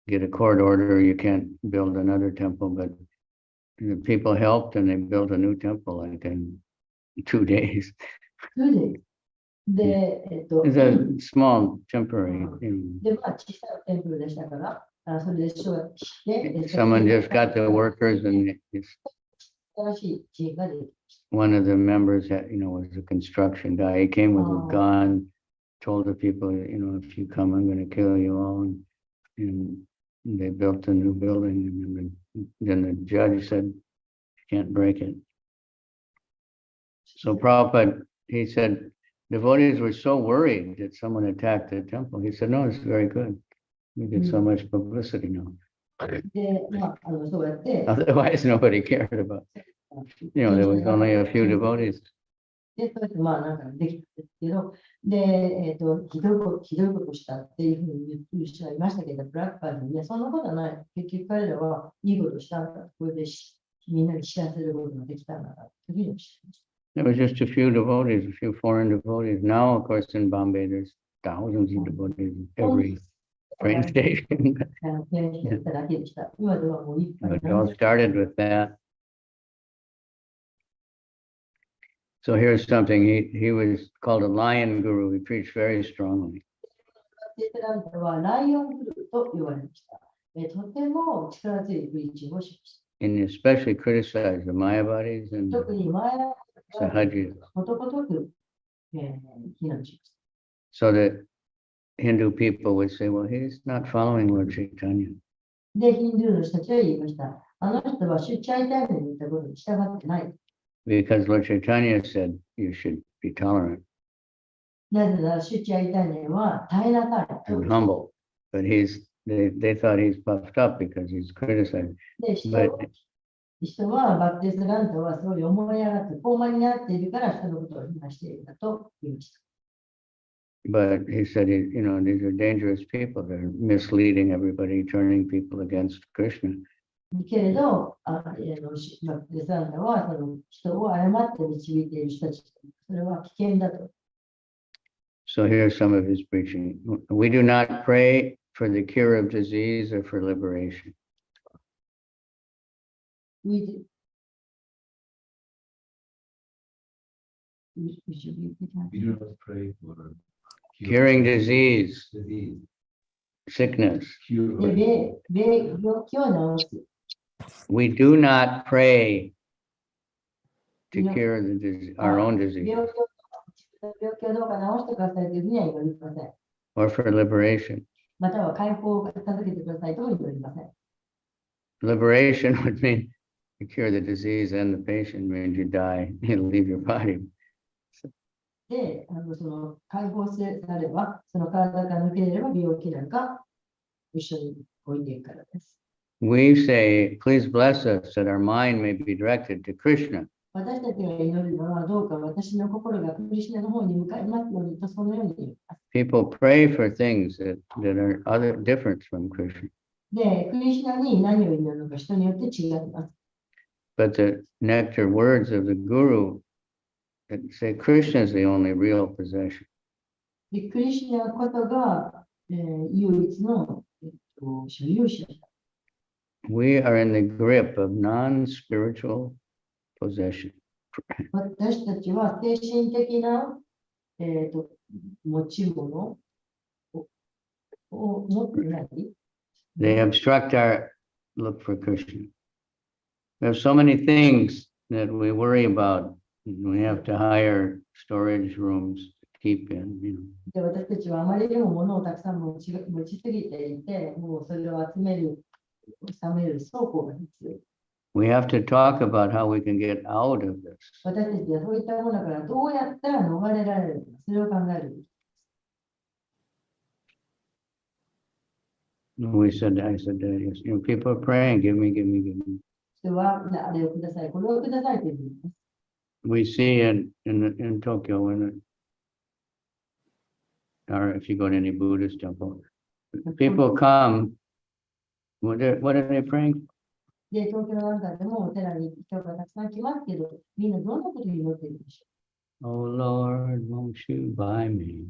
get a court order. You can't build another temple, but the people helped, and they built a new temple like in 2 days. それで、で、It's a small temporary. で、まあ、小さいテンプルでしたから、それで人が来て、で Someone just got the workers, and新しい知恵が出てき one of the members had, was a construction guy. He came with a gun, told the people, if you come, I'm going to kill you all. And they built a new building, and then the judge said, you can't break it. So Prabhupada, he said, devotees were so worried that someone attacked the temple. He said, no, it's very good. We get so much publicity now. で、まあ、そうやって、 Otherwise, nobody cared about. There was only a few devotees. で、そうやって、まあ、なんかできたんですけど、で、ひどいことしたっていうふうに言う人がいましたけど、ブラックパーに、いや、そんなことはない。結局彼らはいいことしたんだ。これでみんなに知らせることができたんだ。というふうにおっしゃいました。 There was just a few devotees, a few foreign devotees. Now, of course, in Bombay, there's thousands of devotees at every train station. 経験しただけでした。今ではもういっぱい But it all started with that. So here's something. He was called a lion guru. He preached very strongly. テトランタはライオングルーと呼ばれました。とても力強いブリーチングをしました。 And he especially criticized the Mayavadis and 特に前は Sahajis. ことごとく非難しました。 So that Hindu people would say, well, he's not following Lord Chaitanya. で、ヒンドゥーの人たちは言いました。あの人は出チャイタイムに言ったことに従ってない。 Because Lord Chaitanya said you should be tolerant なぜなら、出チャイタイムは耐えなさい。 and humble. But they thought he's puffed up because he's criticized. で、人はバプテスランタはそういう思い上がって、高慢になっているから人のことを非難しているんだと言いました。 But he said, these are dangerous people. They're misleading everybody, turning people against Krishna. けれど、バプテスランタはその人を誤って導いている人たち、それは危険だと。 So here's some of his preaching. We do not pray for the cure of disease or for liberation. We should be We do not pray for Curing disease, disease, sickness. で、 cure 病気を治す。 We do not pray to cure our own 病 disease 気をどうか治してくださいというふうには言われません。 or for liberation. または解放を授けてくださいとも言われません。 Liberation would mean to cure the disease and the patient means you die, you leave your body. で、その解放されば、その体が抜ければ病気なんか一緒に置いていくからです。 We say, please bless us that our mind may be directed to Krishna. 私たちが祈るのはどうか私の心がクリシュナの方に向かいますようにとそのように言います。 People pray for things that are different from Krishna. で、クリシュナに何を祈るのか人によって違います。 But the nectar words of the Guru that say Krishna is the only real possession. で、クリシュナこそが、唯一の、所有者だ。 We are in the grip of non-spiritual possession. 私たちは精神的な、持ち物を持ってない。 They obstruct our look for Krishna. We have so many things that we worry about. We have to hire storage rooms to keep in. で、私たちはあまりにも物をたくさん持ちすぎていて、もうそれを集める、収める倉庫が必要。 We have to talk about how we can get out of this. 私たちはそういったものからどうやったら逃れられるのか、それを考える。 I said, people are praying, give me. 人はあれをください、これをくださいというふうに言います。we see in Tokyo, or if you go to any Buddhist temple, people come, what are they praying? で、東京なんかでもお寺に人がたくさん来ますけど、みんなどんなことを祈ってるんでしょ Oh Lord, won't you buy me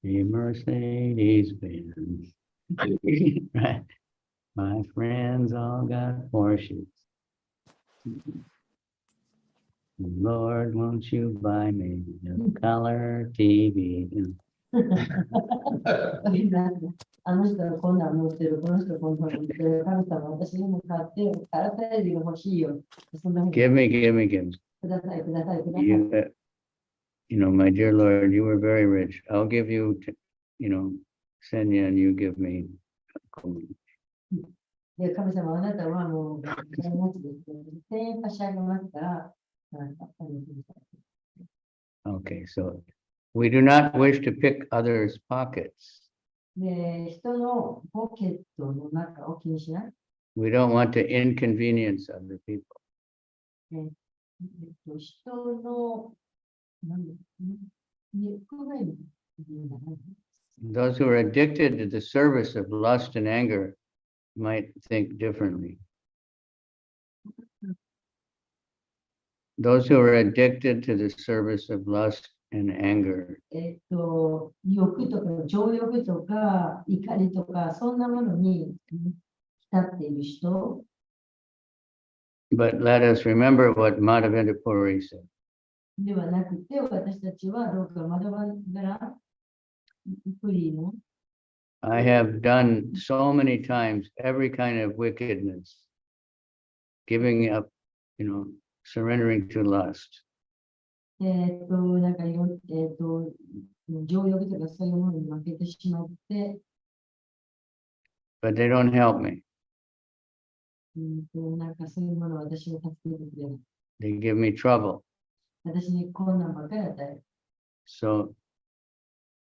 a Mercedes Benz? Right. My friends all got Porsches. Lord, won't you buy me a color TV? うあの人はこんなん持ってる、この人はこんなん持ってる、神様私にも買って、カラーテレビが欲しいよ。そんなふうに Give me, give me, give me. ください、ください、ください。 You know, my dear Lord, you were very rich. I'll give you, Senya, and you give me. で、神様、あなたはもう、大持ちですけど、1000円差し上げますから、なんかあげてください Okay, so we do not wish to pick others' pockets. で、人のポケットの中を気にしない。 We don't want to inconvenience other people. 人の、なんだ、不便にならない。 Those who are addicted to the service of lust and anger might think differently. Those who are addicted to the service of lust and anger 欲とか情欲とか怒りとか、そんなものに浸っている人、 But let us remember what Madhavendra Puri said. ではなくて、私たちはどうか学ばながら、プリーの I have done so many times every kind of wickedness, giving up, surrendering to lust. なんか情欲とかそういうものに負けてしまって、 But they don't help me. なんかそういうものを私を助けてくれる。 They give me trouble. 私に困難ばかり与える。 So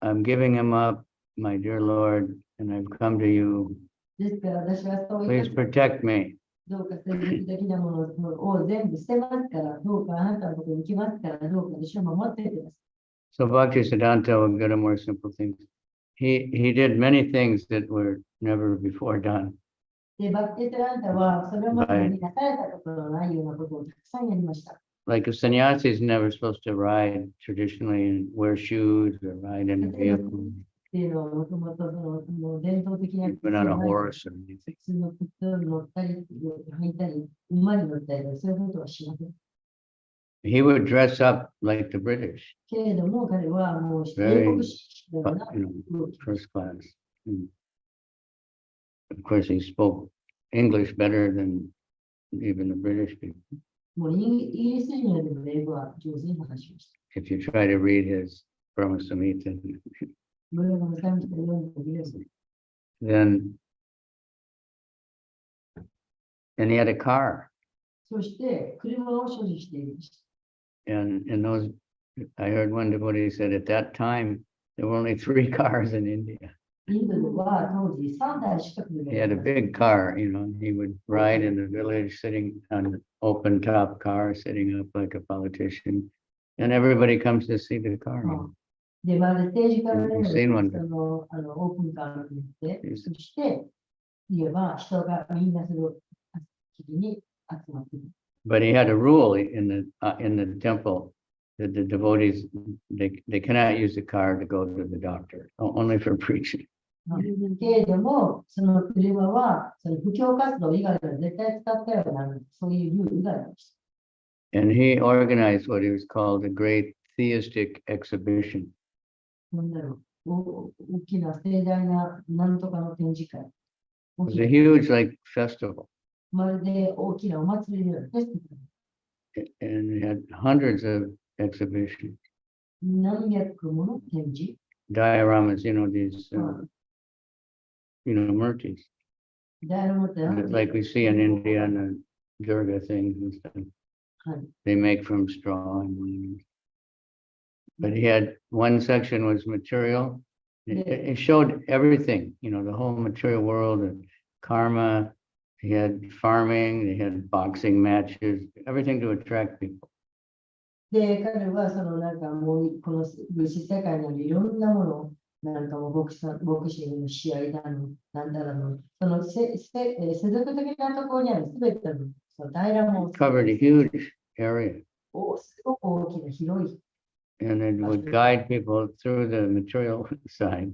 I'm giving him up, my dear Lord, and I've come to you. ですから私はそうい Please う protect me. どうか性的的なものを全部捨てますから、どうかあなたのところに行きますから、どうか私を守ってください。 So Bhaktisiddhanta will get a more simple things. He did many things that were never before done. で、バクティスランタはそれまでになされたことのないようなことをたくさんやりました。 Like a sannyasi is never supposed to ride traditionally and wear shoes or ride in a vehicle, っていうのはもともとその伝統的な even on a horse or anything. 普通の靴に乗ったり、履いたり、馬に乗ったり、そういうことはしません。 He would dress up like the British, けれども、彼はもう英 very, 国式ではなく、 first class. And of course, he spoke English better than even the British people. もうイギリス人よりも英語は上手に話しました。 If you try to read his Brahma Samhita, ブログの3時から4時です。 then, and he had a car. そして、車を所持していました。 And in those, I heard one devotee said at that time, there were only 3 cars in India. インドでは当時3台しか車 He が had な a かった。 big car, he would ride in the village sitting on an open top car, sitting up like a politician. And everybody comes to see the car. で、まるで政治家のように Seen one. そのオープンカーに乗って、 Yes. そして言えば人がみんなその時に集まっている。 But he had a rule in the temple that the devotees, they cannot use the car to go to the doctor, only for preaching. けれども、その車はその布教活動以外では絶対使ってはならない。そういうルールがありました。 And he organized what he was called a great theistic exhibition. なんだろう、大きな盛大ななんとかの展示会。 It was a huge like festival. まるで大きなお祭りのようなフェスティバル。 And it had hundreds of exhibitions, 何百もの展示。 dioramas, these, murtis, 誰もってなんて like we see in India and the Durga things and stuff. はい。 They make from straw and leaves. But he had one section was material. It showed everything, the whole material world and karma. He had farming, they had boxing matches, everything to attract people. で、彼はそのなんかもうこの物質世界にあるいろんなもの、なんかもうボクシングの試合だの、なんだろう、その世俗的なところにあるすべてのその平らも Covered a huge area. すごく大きな広い。 And it would guide people through the material side.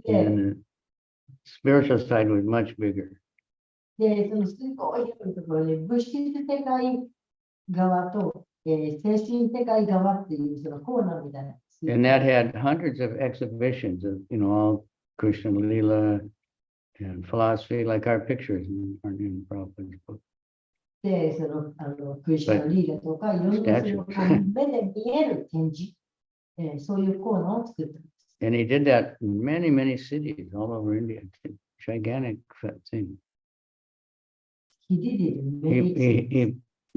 で、 And the spiritual side was much bigger. そのすごい広いところで物質世界側と、精神世界側っていうそのコーナーみたいな。 And that had hundreds of exhibitions of, all Krishna Lila and philosophy, like our pictures in Prabhupada's book. で、そのクリシュナリーダとか、いろんなそのこう目で見える展示、そういうコーナーを作ったんです。 And he did that in many, many cities all over India. It's a gigantic thing. He did it in He, many he, he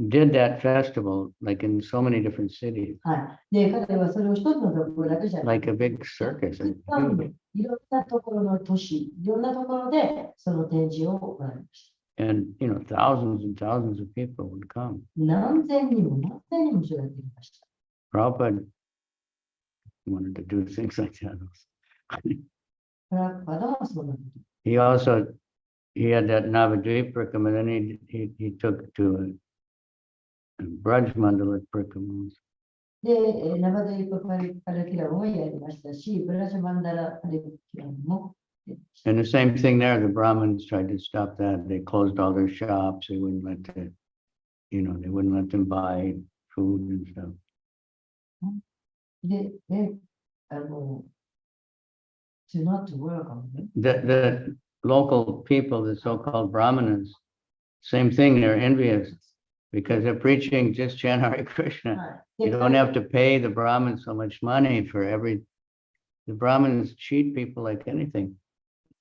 did that festival like in so many different cities, はい。で、彼はそれを一つのところだけじゃな like く a て、 big circus. たくさんのいろんなところの都市、いろんなところでその展示を行いました。 And, thousands and thousands of people would come. 何千人も何千人も人が出てきました。 Prabhupada wanted to do things like that. プラッパダもそうなんです。 He had that Navadvip Prikam, and then he took to a Braj Mandala Prikam. で、ナバダイプカルキラムもやりましたし、ブラジャマンダラカルキラムも。 And the same thing there, the Brahmins tried to stop that. They closed all their shops. They wouldn't let they wouldn't let them buy food and stuff. で、to not to work on them. The local people, the so-called Brahmanas, same thing, they're envious because they're preaching just chant Hare Krishna. はい。 You で、 don't have to pay the Brahmins so much money for the Brahmins cheat people like anything.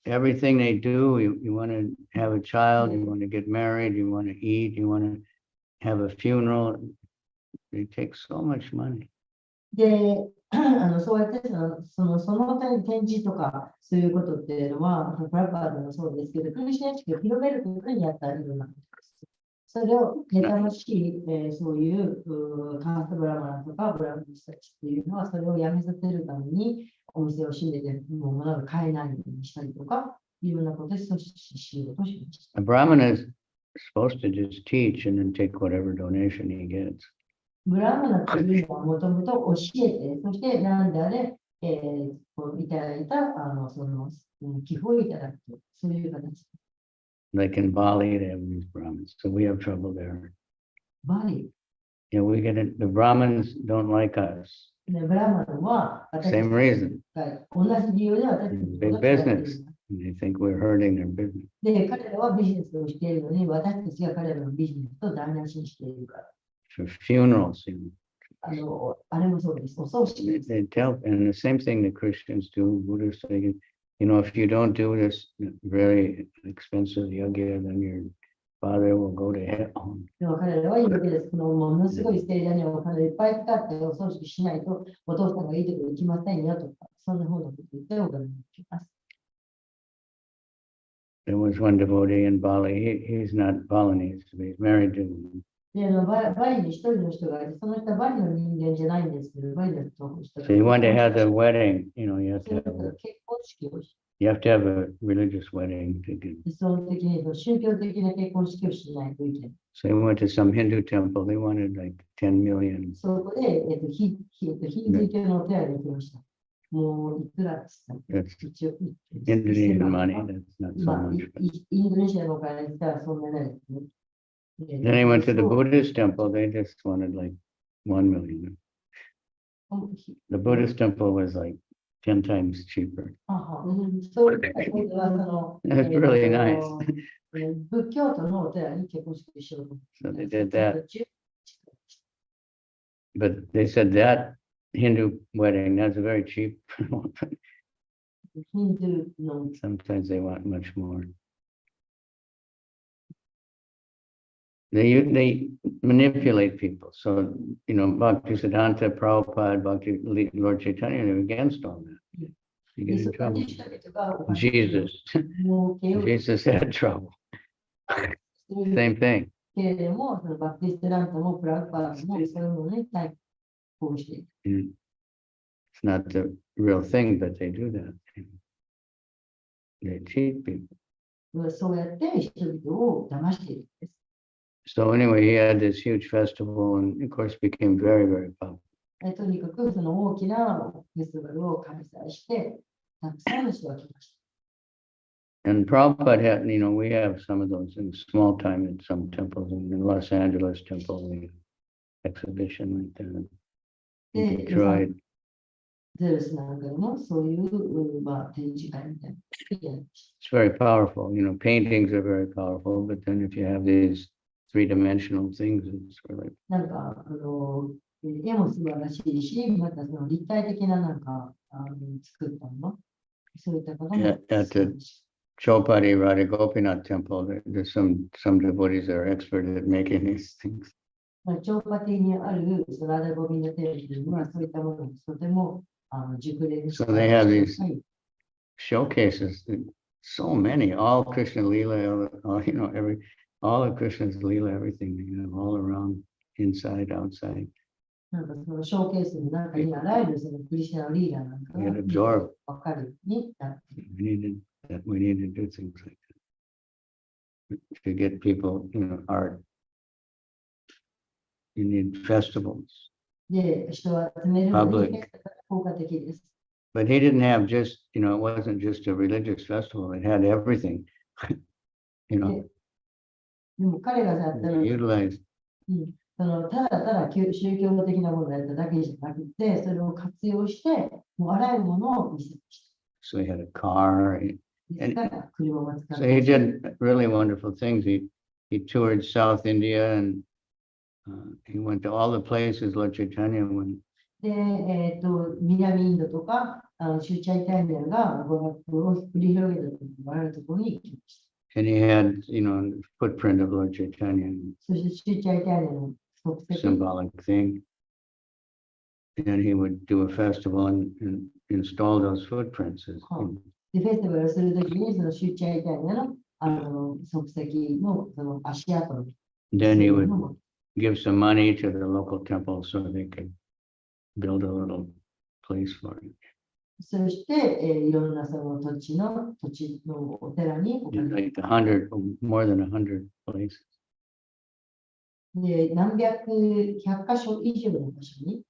Everything they do, you want to have a child, you want to get married, you want to eat, you want to have a funeral. They take so much money. で、そうやってその展示とか、そういうことっていうのは、プラパードもそうですけど、クリスチャン意識を広めるというふうにやったいろんなことです。それを妬ましい、そういうカーストブラマンとかブラマンたちっていうのは、それをやめさせるために、お店を閉めて、もう物が買えないようにしたりとか、いうようなことで阻止しようとしました。A Brahmana is supposed to just teach and then take whatever donation he gets. ブラマナというのはもともと教えて、そして何であれ、こういただいたその寄付をいただくと、そういう形。 Like in Bali, they have these Brahmins, so we have trouble there. バリ、 Yeah, we get it. The Brahmins don't like us. ブラマナは私たち Same reason. が同じ理由で私たち Big と嫌ってい business. ます。 And they think we're hurting their business. で、彼らはビジネスをしているのに、私たちが彼らのビジネスと台無しにしているから。 For funerals, あれもそうです。お葬式です they tell, and the same thing that Christians do, Buddhists say, if you don't do this very expensive yajna, then your father will go to hell. でも彼らは言うわけです。このものすごい盛大にお金をいっぱい使ってお葬式しないと、お父さんがいいところ行きませんよとか、そんなふうなこと言ってお金を行きます。 There was one devotee in Bali. He's not Balinese, but he's married to. で、バリに一人の人がいて、その人はバリの人間じゃないんですけど、バリの人が So he wanted to have the wedding. You have そ to の have 人が結婚式をし you have to have a religious wedding to get. 理想的に宗教的な結婚式をしないといけない。 So he went to some Hindu temple. They wanted like 10 million. そこで、ヒンドゥー教のお手洗いに行きました。もういくらですか That's 一応 Indonesian money. That's not so まあ、 much. インドネシアのお金にしたらそんなないですね。 Then he went to the Buddhist temple. They just wanted like 1 million. The Buddhist temple was like 10 times cheaper. そういうことはその That's really nice. 仏教徒のお寺に結婚式しようと思って So they did that. But they said that Hindu wedding, that's a very cheap. ヒンドゥーの Sometimes they want much more. They manipulate people. So, Bhaktisiddhanta, Prabhupada, Lord Chaitanya, they're against all that. You get in trouble. Jesus. Jesus had trouble. Same thing. けれども、そのバプティストラントもプラグパードもそういうのに対こうしていく。 And it's not the real thing, but they do that. They cheat people. そうやって人々を騙しているんです。 So anyway, he had this huge festival and of course became very, very popular. とにかくその大きなフェスティバルを開催して、たくさんの人が来ました。 And Prabhupada had, we have some of those in small time in some temples in Los Angeles temple, we exhibition like that. In Detroit. ゼルスなんかでもそういう、展示会みたいなのをやりまし It's very powerful, paintings are very powerful, but then if you have these three-dimensional things, it's really, た。なんか、絵も素晴らしいし、またその立体的ななんか、作ったもの、そういったことも At 素晴らしい。 Chopati Radha Gopinath temple, there's some devotees that are expert at making these things. チョーパティにあるそのラダゴビンダテールにはそういったものをとても熟練した So they have these はい showcases, so many, all Krishna Leela, all of Krishna's Leela, everything, all around, inside, outside. なんかそのショーケースの中にあらゆるそのクリスチャンのリーダーなんか We が had absorbed. 分かるようになっている。 We need to do things like that. To get people, art. You need festivals. で、人を集めるのに Public. 効果的です。 But he didn't have just, it wasn't just a religious festival, it had everything. でも彼がやったのは、 Utilized. そのただただ宗教的なものをやっただけじゃなくて、それを活用して、もうあらゆるものを見せまし So he had a car. た。ですから、車を使っ So he て。 did really wonderful things. He toured South India and he went to all the places Lord Chaitanya went. で、南インドとか、シューチャイタイナが語学を繰り広げたところあるところに行きました。 And he had, footprint of Lord Chaitanya, そしてシューチャイタイナの足跡 symbolic thing. And he would do a festival and install those footprints. Huh. で、フェスティバルをするときに、そのシューチャイタイナの足跡のその足跡の Then he would give some money to the local temple so they could build a little place for it. そして、いろんなその土地のお寺にお金 Like more than 100 places. で、100箇所以上の場所に、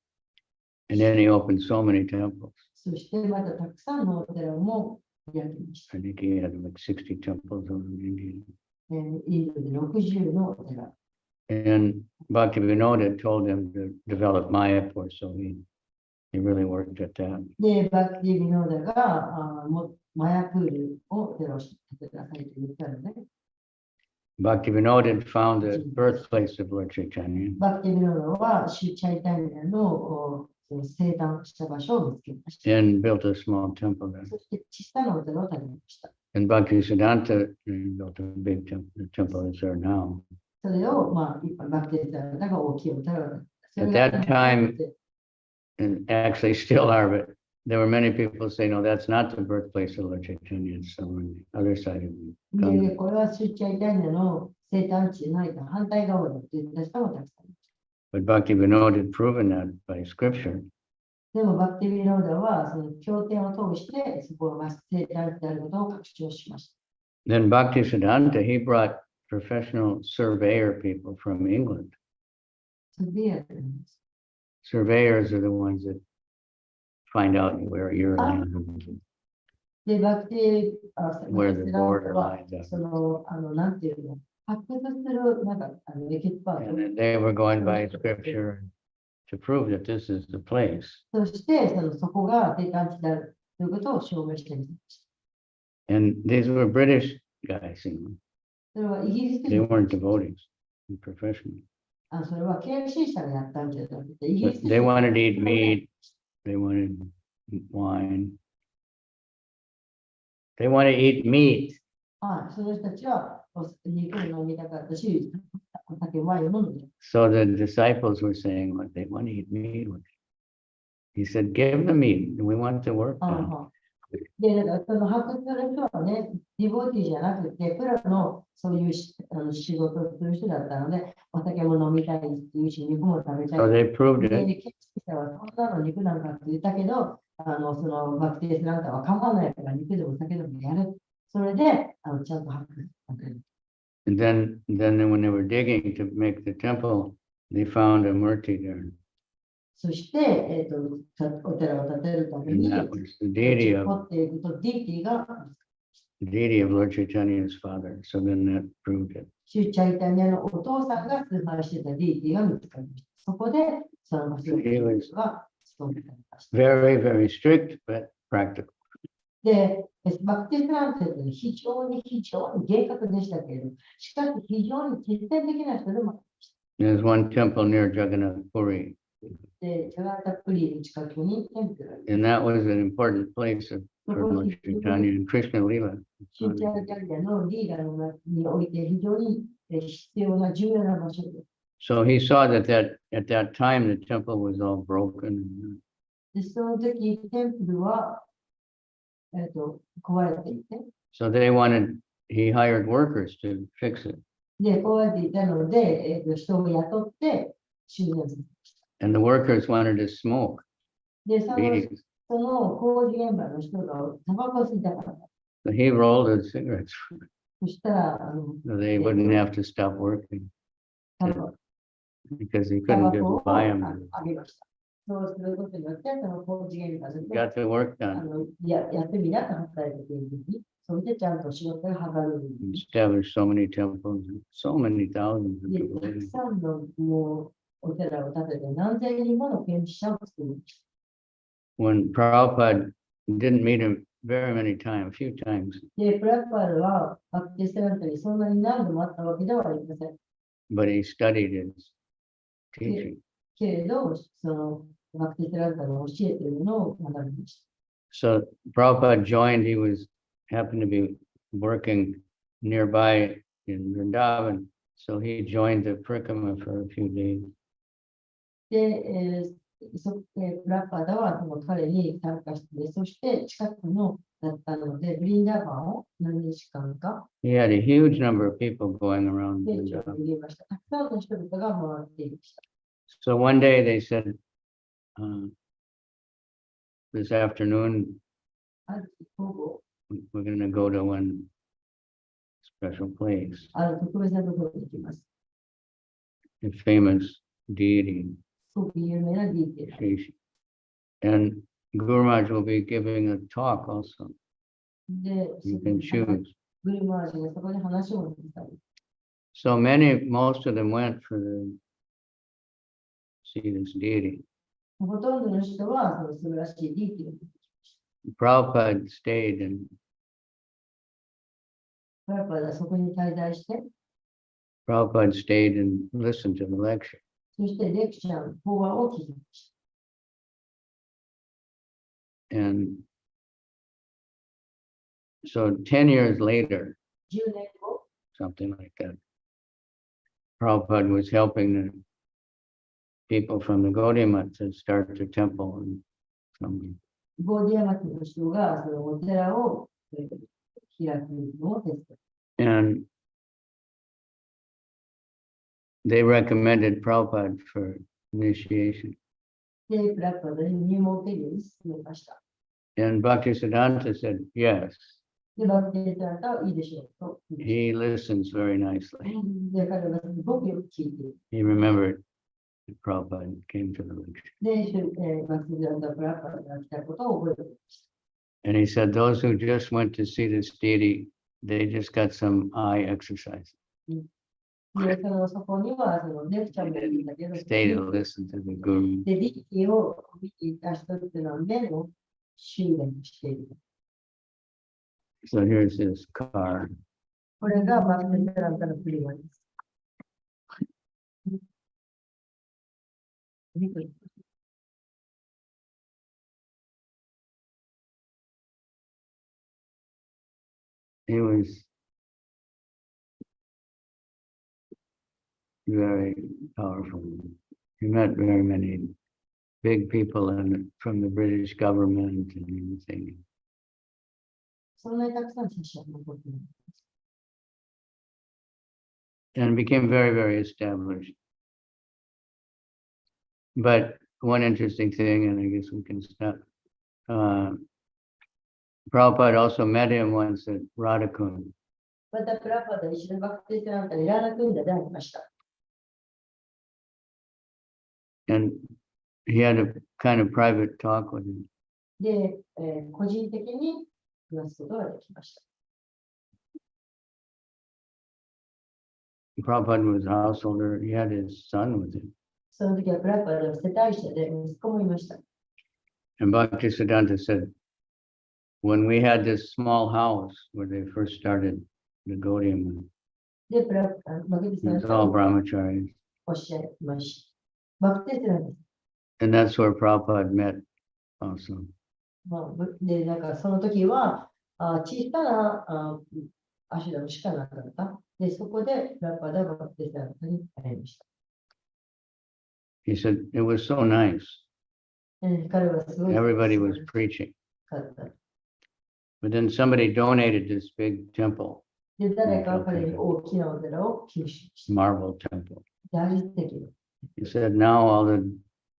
And then he opened so many temples. そしてまたたくさんのお寺も開きました。 I think he had like 60 temples over in India. インドで60のお寺。 And Bhaktivinoda told him to develop Mayapur, so he really worked at that. で、バクティ・ビノーダがマヤプールをテロしてくださいと言ったので、 Bhaktivinoda found the birthplace of Lord Chaitanya. バクティ・ビノーダはシュチャイタイナのその生誕した場所を見つけました。 And built a small temple there. そして小さなお寺を建てました。 And Bhaktisiddhanta built a big temple. The temple is there now. それを、一般バクティ・ビノーダが大きいお寺を建てた。 At that time, and actually still are, but there were many people say, no, that's not the birthplace of Lord Chaitanya. It's somewhere on the other side of the で、 Ganga. これはシュチャイタイナの生誕地じゃないか反対側だって言った人もたくさんいます。 But Bhaktivinoda had proven that by scripture. でも、バクティ・ビノーダはその経典を通して、そこが生誕地であることを確証しました。 Then Bhaktisiddhanta, he brought professional surveyor people from England. それでやってるんです。 Surveyors are the ones that find out where your land is, で、バクティ、where the border lines are. その、なんていうの、発掘する、なんか、エキスパー And ト。 then they were going by scripture to prove that this is the place. そして、そこが生誕地であるということを証明してみせまし And these were British guys, た。それはイギリス they 人、 weren't devotees, professional. それは献身者がやったんじゃなくて、イギリ But ス人 they wanted to eat meat, they wanted wine. They want to eat meat. その人たちは肉を飲みたかったし、お酒、ワインを飲んでた。 So the disciples were saying, well, they want to eat meat. He said, give them meat. We want to work now. で、だからその発掘する人はね、ディボーティーじゃなくて、プロのそういう仕事をする人だったので、お酒も飲みたいっていうし、肉も食べたい。 So they proved で、 it. 決して者は、そんなの肉なんかって言ったけど、そのバクテースなんかは構わないから肉でも酒でもやる。それで、ちゃんと吐く。And then when they were digging to make the temple, they found a murti there. そして、お寺を建てるため And に、 that was the deity 掘 of っていくと、ディーティが、 Lord Chaitanya's father. So then that proved it. シュチャイタニアのお父さんが崇拝してたディーティが見つかりました。そこで、その場所が務められました。 Very, very strict, but practical. で、バクティスランテって非常に厳格でしたけれど、しかし非常に実践的な人でもありました。 There's one temple near Jagannath Puri, で、ジャガータプリの近くにテンプルがあります。 and that was an important place for Lord Chaitanya and Krishna Lila. シュチャイタニアのリーダーの中において非常に必要な重要な場所です。 So he saw that at that time the temple was all broken. で、その時、テンプルは、壊れていて、 So he hired workers to fix it. で、壊れていたので、人を雇って修繕する。 And the workers wanted to smoke. で、そ Beatings. の工事現場の人がタバコを吸いたかった。 So he rolled the cigarettes そしたら、 so they wouldn't have to stop working タバ because he タ couldn't バ just コを buy あ them. げました。そうすることによって、その工事現場で Got the work done. やってみながら働いている時に、それでちゃんと仕事がはがる。 Established so many temples, so many thousands of で、 people. たくさんのもうお寺を建てて何千人もの献身者を作りました。 When Prabhupada didn't meet him very many times, a few times, で、プラッパールはバクティスラントにそんなに何度もあったわけではありません。 but he studied his teaching. けれど、そのバクティスラントの教えというのを学びました。 So Prabhupada joined, happened to be working nearby in Vrindavan. So he joined the Parikama for a few days. で、プラッパーダはその彼に参加して、そして近くのだったので、ブリンダーバンを何日間か He had a huge number of people going around 現地を Vrindavan. 入れました。たくさんの人々が回っていました。 So one day they said, this afternoon, ある午後、 we're going to go to one special place, ある特別なところに行きます。 a famous deity. すごく有名なディーティー Sheesh. And Guru Maharaj will be giving a talk also. で、 You can choose. グリマージがそこで話をしたり、 So most of them went see this deity. ほとんどの人はその素晴らしいディーティーを Prabhupada stayed and プラッパーダはそこに滞在して、 Prabhupada stayed and listened to the lecture. そしてレクチャーの法話を聞きまし And so 10 years later, た。10年後、 something like that, Prabhupada was helping the people from the Gaudiya Math to start the temple and some. ゴーディアマティの人がそのお寺を開くのを手伝う。 And they recommended Prabhupada for initiation. で、プラッパーダに入門ペリーに進めました。 And Bhaktisiddhanta said, yes, で、バクティスランタはいいでしょうと。 he listens very nicely. で、彼はすごくよく聞いている。 He remembered that Prabhupada came to the lecture. で、バクティスランタプラッパーダが来たことを覚えていました。 And he said, those who just went to see this deity, they just got some eye exercise. で、そこにはそのレクチャーもいるんだけど、 Stay to listen to the guru. で、リキを見ていた人っていうのは目の修練をしている。 So here's his car. これがバクティスランタのプリマです。He was very powerful. He met very many big people from the British government and everything. そんなにたくさん写真が残っています。 And became very, very established. But one interesting thing, and I guess we can stop. Prabhupada also met him once at Radhakund. また、プラパダ一緒にバクティセランタにララクンダでありました。 And he had a kind of private talk with him. で、個人的に話すことができました。 Prabhupada was a householder. He had his son with him. その時はプラパダは世帯者で息子もいました。 And Bhaktisiddhanta said, when we had this small house where they first started the Gaudiya, で、バクティセ it ラン was タ all を brahmacharis. おっしゃいました。バクティセランタ And that's where Prabhupada met also. で、なんかその時は、小さなアシュラムしかなかった。で、そこでプラパダがバクティセランタに会いました。 He said, it was so nice. 彼はすごい Everybody was preaching. かった。 But then somebody donated this big temple, で、誰か彼に大きなお寺を寄付しました。 marble temple. 大理石の He said, now all the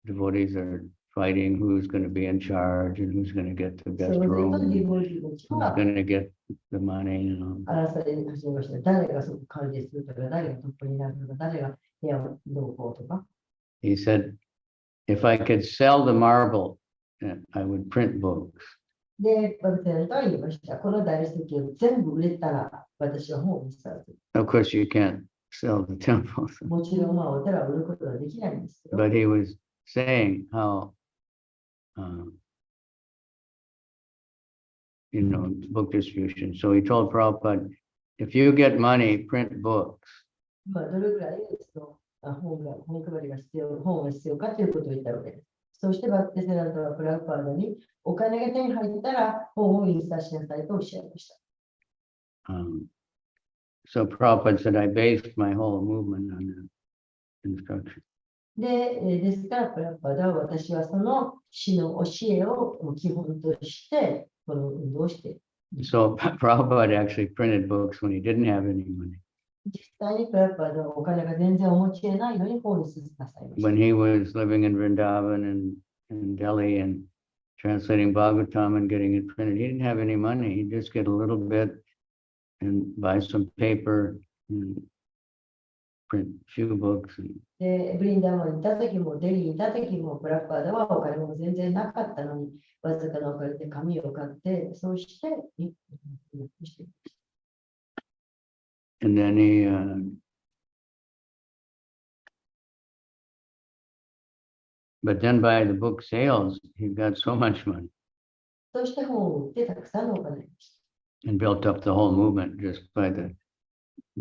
devotees are fighting who's going to be in charge and who's going to get the そ best のデ room, ィボティたち who's は going to get the money, and all. 争い始めました。誰がそこ管理するとか、誰がトップになるとか、誰が部屋をどうこうとか。 He said, if I could sell the marble, I would print books. で、バクティセランタは言いました。この大理石を全部売れたら、私は本を見せたと。 Of course, you can't sell the temple. もちろん、お寺を売ることはできないんですけど、 But he was saying how, book distribution. So he told Prabhupada, if you get money, print books. どれぐらい本配りが必要、本が必要かということを言ったわけです。そしてバクティセランタはプラパーダにお金が手に入ったら本を印刷しなさいとおっしゃいました。 So Prabhupada said, I based my whole movement on that instruction. ですからプラパーダは私はその死の教えを基本としてこの運動をしている。 So Prabhupada actually printed books when he didn't have any money. 実際にプラパーダはお金が全然お持ちでないのに本を印刷なさいました。 When he was living in Vrindavan and Delhi and translating Bhagavatam and getting it printed, he didn't have any money. He'd just get a little bit and buy some paper and print a few books. で、ブリンダーマンにいた時も、デリーにいた時も、プラパーダはお金も全然なかったのに、わずかなお金で紙を買って、そうして、And then he, but then by the book sales, he got so much money そして本を売ってたくさんのお金を and built up the whole movement just by the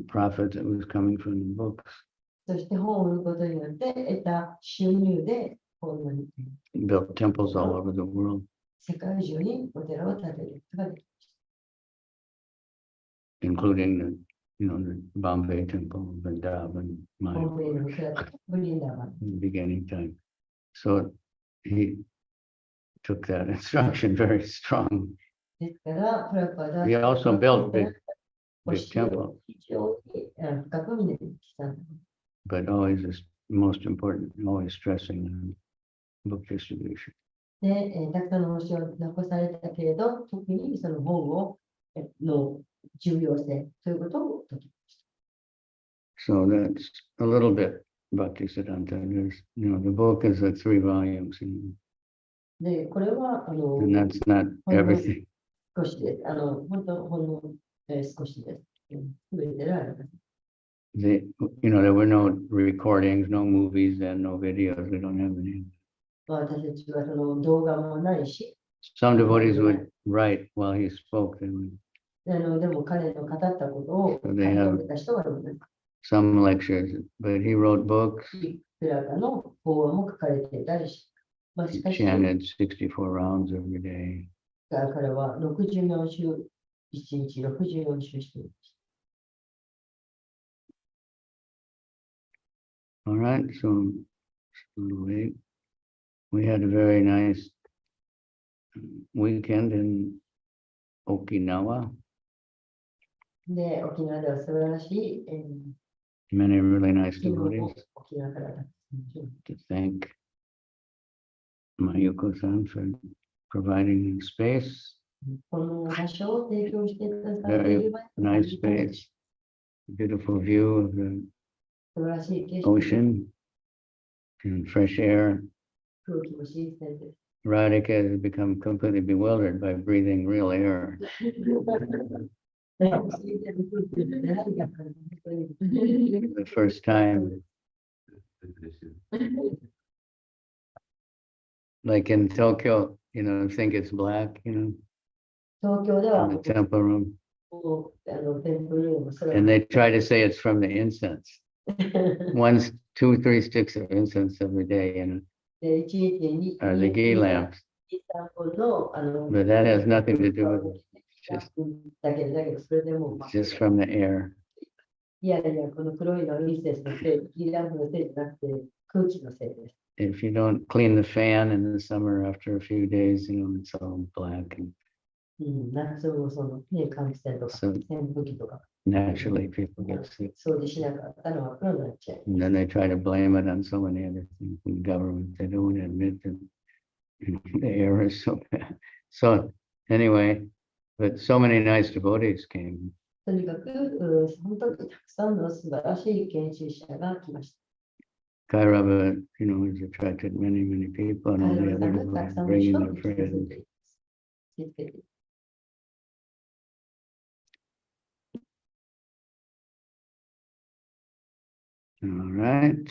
profit that was coming from the books. そして本を売ることによって得た収入で、こんなに He built temples all over the world, 世界中にお寺を建てることができ including the Bombay temple, Vrindavan, た。ボンベイ Mayapur, のお寺とかブリンダーマン。 in the beginning time. So he took that instruction very strong. ですから、プラパーダ He also built big 教 big え temple, を非常に深く見てきたんだ。 but always is most important, always stressing on book distribution. で、たくさんの教えを残されたけれど、特にその本をの重要性ということを説き So that's a little bit Bhaktisiddhanta. There's, the book is 3 volumes, and で、これはthat's not everything. 少しです。本当、ほんの、少しです。すべてではありません。There were no recordings, no movies, and no videos. We don't have any. 私たちはその動画もないし、 Some devotees would write while he spoke. They would, でも彼の語ったことを書き They have- 留めた人がいます。 some lectures, but he wrote books. プラカの法話も書かれていたりし、He しかし、 chanted 64 rounds every day. 彼は64週、1日64週していました。 All right, so we had a very nice weekend in Okinawa. で、沖縄では素晴らしい、Many really nice 気分を devotees 沖縄からたくさん to thank Mayuko-san for providing space. この場所を提供してくださってい Very る nice space. Beautiful view of the 素晴らしい景色、 ocean and fresh air. 空気も新鮮です。 Radhika has become completely bewildered by breathing real air. 新鮮な空気で何が感じている The first time, like in Tokyo, think it's black, 東京では in the temple room. もうテンプルルーム、それは And they try to say it's from the incense. 2, 3 sticks of incense every day, で一日に or the ghee lamps. 3本のBut that has nothing to do with it. だけど、それでもう、 It's just from the air. いやいや、この黒いのはミセスのせい、ギランプのせいじゃなくて、空気のせいです。 If you don't clean the fan in the summer after a few days, it's all black. And 夏もその、ね、換気扇とか、そう扇風機とか、 naturally people get sick. 掃除しなかったら真っ黒になっちゃう。 And then they try to blame it on so many other things in government. They don't want to admit that the air is so bad. So anyway, but so many nice devotees came. とにかく、その時たくさんの素晴らしい研修者が来ました。 Kairava, has attracted many, many people, and all the 彼ら other がたく devotees さんの bringing 人を their 引きつけて friends. います。引きつけています。 All right.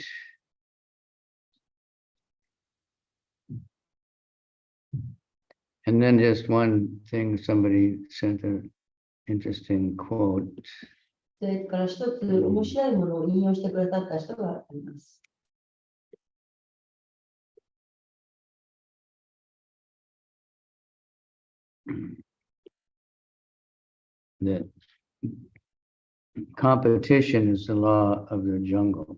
And then just one thing, somebody sent an interesting quote. それから一つ面白いものを引用してくださった人があります。 That competition is the law of the jungle.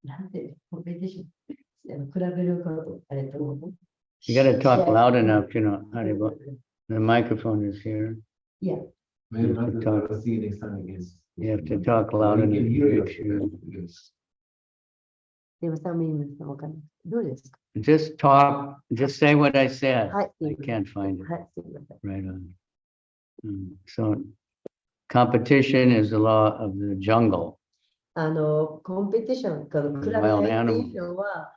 なんていうのコンペティション、比べること、You got to talk loud enough, Haribo. The microphone is here. Yeah. Maybe You have to talk. I'll see you next time again. You have to talk loud We enough can to hear make sure. you. でもさ、みんなわかんない。どうですか？ Just talk, just say what I said. はい。 I can't find it. はい、すみません。 Right on. So competition is the law of the jungle. コンペティション、この比べ合いっていうのは、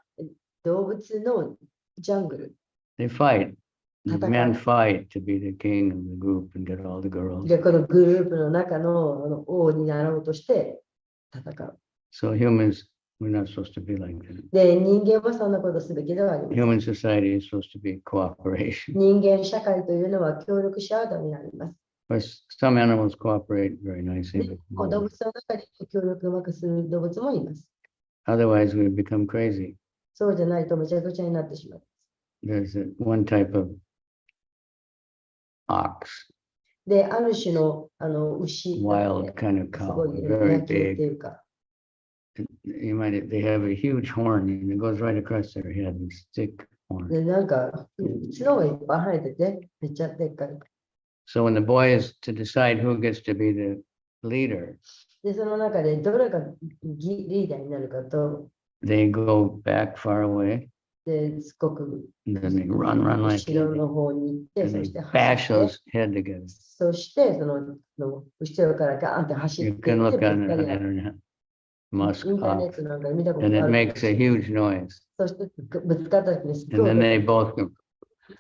動物のジャングル。 They fight. The Tataka. men fight to be the king of the group and get all the girls. で、このグループの中の王になろうとして戦う。 So humans, we're not supposed to be like that. で、人間はそんなことすべきではありません。 Human society is supposed to be cooperation. 人間社会というのは協力し合うためにあります。 But some animals cooperate very nicely. で with 動 more. 物の中に協力をうまくする動物もいます。 Otherwise, we become crazy. そうじゃないとめちゃくちゃになってしまう。 There's one type of ox, で、ある種の牛、 wild kind of す cow, ごい very 野球ってい big. うか、 They have a huge horn and it goes right across their head, this thick horn. で、なんか、角がいっぱい生えてて、めっちゃでっかい。 So when the boys to decide who gets to be the leader, で、その中でどれがリーダーになるかと、 they go back far away で、すごく and then they run like 後ろ that の方に行って、 and そ they して bash 走って those head together. そしてその後ろからガーンって走っ You てい can って look ぶ on つか the り合う internet, musk インターネ ox, ットなんかで見たこと and があ it る。 makes a huge noise. そしてぶつかった時にすっ And ごい then 音 they が both go,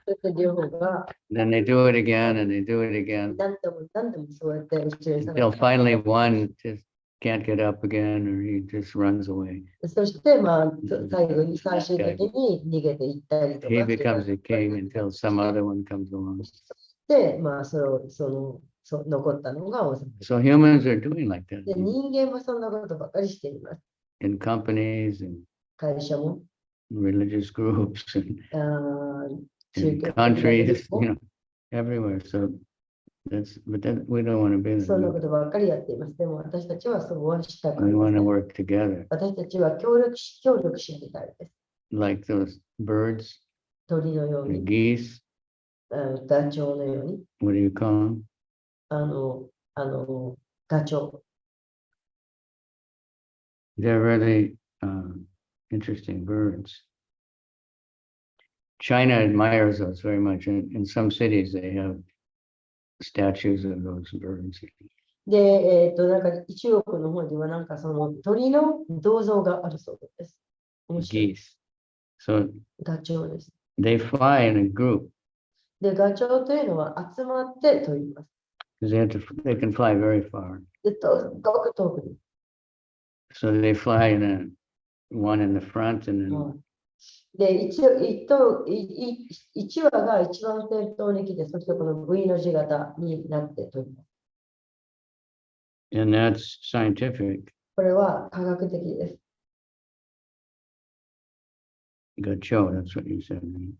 そして両方が then they do it again and they do it again 何度も何度もそうやって後ろに下 until が finally one just can't get up again or he just runs away. るそしてまあ最後に最終的に逃げていったりとか He becomes the king until some other one comes along. でまあ残ったのが王様。 So humans are doing like that で人間はそんなことばかりしています。 in companies and 会社も religious groups and 宗 in 教的なグル countries, ープも everywhere. So we don't want to be そんなこ there. とばっかりやっています。でも私たちはそうはしたくあ We りま want せ to ん。 work together 私たちは協力し合いたいです。 like those birds, 鳥のよう the に、 geese. ダチョウのように、 What do you call them? ガチョウ。They're really interesting birds. China admires those very much. In some cities, they have statues of those birds. で、なんか中国の方にはなんかその鳥の銅像があるそうです。面白い。 Geese. So ガチョウです。 they fly in a group で、ガチョウというのは集まって飛びます。 because they can fly very far. で、とごく遠くに。 So they fly in one in the front and then で、1羽が一番先頭に来て、そしてこの V の字型になって飛びます。 and that's scientific. これは科学的です。 Gacho, that's what you said. Right?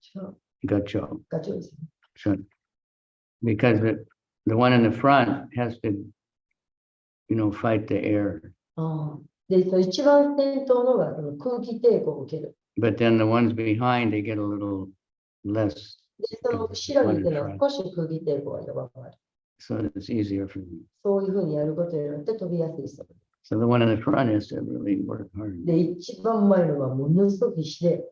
そう Gacho. ガチョウですね。 So because the one in the front has to, fight the air. で、その一番先頭のがその空気抵抗を受ける。 But then the ones behind, they get a little less. で、その後ろに行くのは少し空気抵抗が弱くなる。 So it's easier for them. そういうふうにやることによって飛びやすいそうです。 So the one in the front has to really work hard. で、一番前のはものすごく必死で、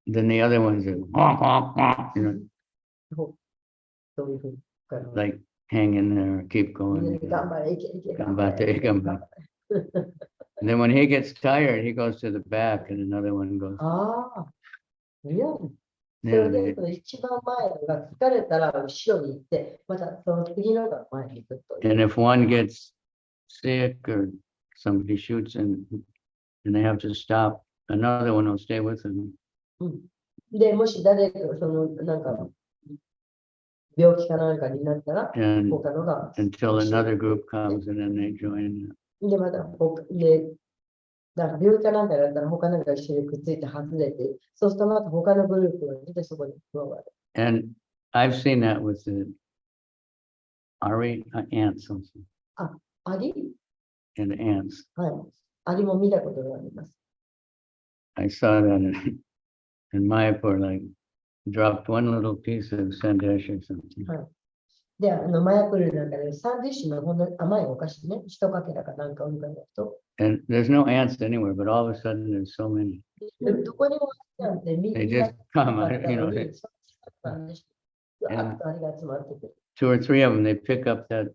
Then the other ones are honk, honk, honk, そういうふうに。like hang in there, keep going. 頑張れ、いけいけ。頑張って頑張って And then when he gets tired, he goes to the back and another one goes. ああ、いや、そ Yeah, れで they- その一番前のが疲れたら後ろに行って、またその次のが前に行くという。 and if one gets sick or somebody shoots and they have to stop, another one will stay with them. で、もし誰かそのなんか病気かなんかになったら、 And 他のが。 until another group comes and then they join. で、またで、なんか病気かなんかだったら他のが一緒にくっついて外れて、そうするとまた他のグループが出てそこに加わる。 And I've seen that with the ants also. アリ And ants. はい。アリも見たことがあります。 I saw that in Mayapur, like dropped one little piece of sandesh or something. で、マヤプールなんかでサンドイッシュのほんの甘いお菓子ね、一かけらかなんかを浮かべると、 And there's no ants anywhere, but all of a sudden there's so many. どこにもなんてみん They な just come あ out, ったのに they- あっとあれが集まってくる。 2 or 3 of them, they pick up that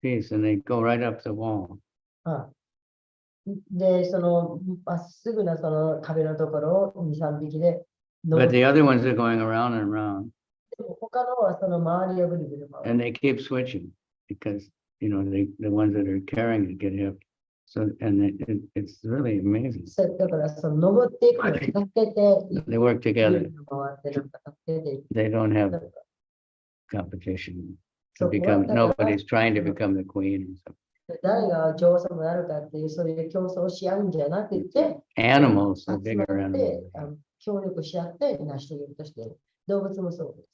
piece and they go right up the wall. で、そのまっすぐなその壁のところを2、3匹で、 But the other ones are going around and around でも他のはその周りをぐるぐる回る。 and they keep switching because, the ones that are carrying it get hit. So, and it's really amazing. だからその登っていくのを助けて、 They work ぐ together. るぐる回ってなんか助けていく。 They don't have なんか competition to そう become, だから nobody's trying to become the queen or something. 誰が女王様になるかっていうそういう競争をし合うんじゃなくて、 Animals, the 集ま bigger って animals. 協力し合って成し遂げるとしている。動物もそうです。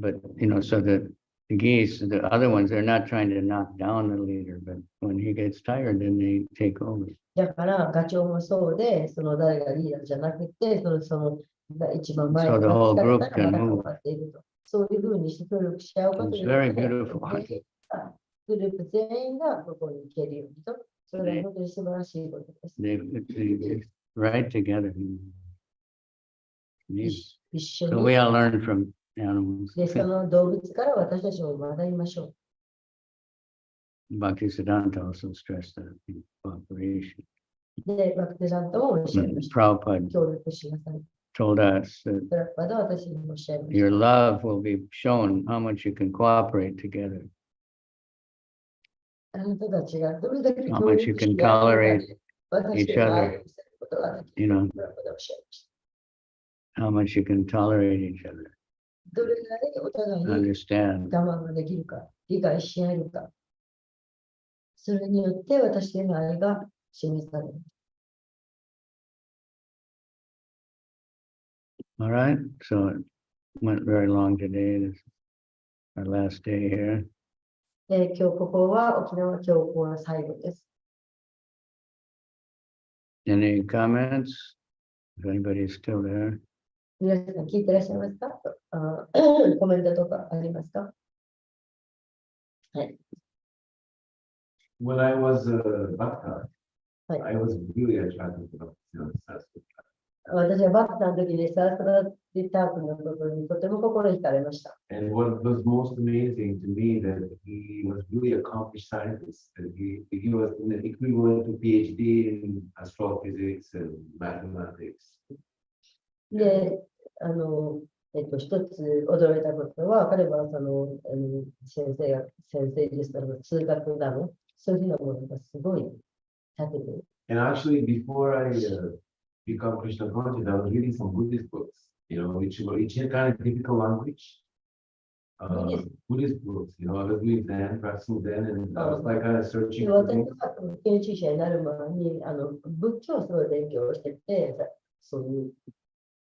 But, so the geese, the other ones, they're not trying to knock down the leader, but when he gets tired, then they take over. だからガチョウもそうで、その誰がリーダーじゃなくて、その一番前 So the が whole 疲れ group たら can また変 move. わっていると。そういうふうに協力し合うことに It's よっ very て、 beautiful. グループ全員がここに行けるようにと、それは本当に素晴らしいことです。 They right together. Amazing. 一緒 So we に。 all learn from animals. で、その動物から私たちも学びましょ Bhaktisiddhanta also stressed that cooperation. う。で、バクテラントもおっしゃいました。 Prabhupada 協力しなさい。 told us that プラッパで私にもおっしゃいまし your た。 love will be shown how much you can cooperate together. あなたたちがどれだけ How 協 much you 力 can し合う tolerate かで私 each が other. 愛をすることができ You る。 know, プラッパでおっしゃいました。 how much you can tolerate each other, どれぐらいお互いに understand. 我慢ができるか、理解し合えるか。それによって私への愛が示される。 All right. So it went very long today. This is our last day here. 今日ここは沖縄教皇の最後です。 Any comments? If anybody's still there. 皆さん聞いてらっしゃいますか？コメントとかありますか？はい。when I was a Bhakta, Right. I was really attracted to Sanskrit. 私はバックの時にサーストラティタークのことにとても心惹かれました。And what was most amazing to me that he was really accomplished scientist. And he was an equivalent to PhD in astrophysics and mathematics. で、一つ驚いたことは、彼は先生ですから、数学だの、そういうふうなものがすごい立ててる。And actually, before I become Krishna conscious, I was reading some Buddhist books, which had kind of difficult language. Buddhist books, I was doing Zen, practicing Zen, and I was like kind of で searching for 私 things. が研修者になる前に、仏教をすごい勉強してて、そういう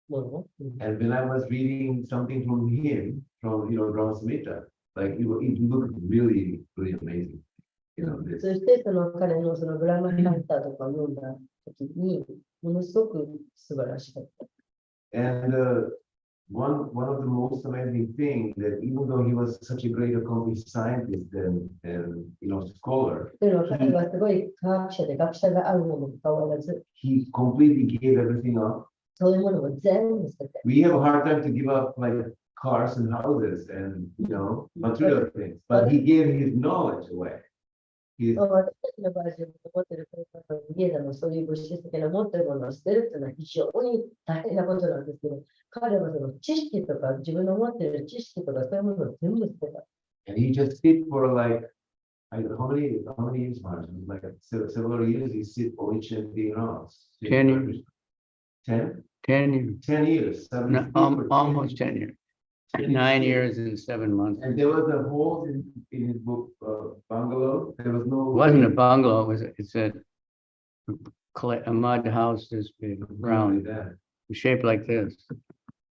もの。And when I was reading something from him, from Brahma Samhita, like it looked really, really amazing. そ This. して彼のブラマカンタとかを読んだ時に、ものすごく素晴らしかった。And one of the most amazing things that even though he was such a great accomplished scientist and scholar, というのは彼はすごい科学者で学者があるのもかかわらず、 he completely gave everything up. そういうものを全部捨てて。We have a hard time to give up like cars and houses and material things, but he gave his knowledge away. 私たちの場合、自分の持っている家でもそういう物質的な持っているものを捨てるというのは非常に大変なことなんですけど、彼はその知識とか自分の持っている知識とかそういうものを全部捨てた。And he just sit for like, how many years, Maharaj? Like several years, he sit only chanting around. 10 years. 10? 10 years, 10 years. no, almost 10 years, 9 years and 7 months. And there was a hole in his book, bungalow. There was no. It wasn't a bungalow, it's a mud house this big, round, That. shaped like this.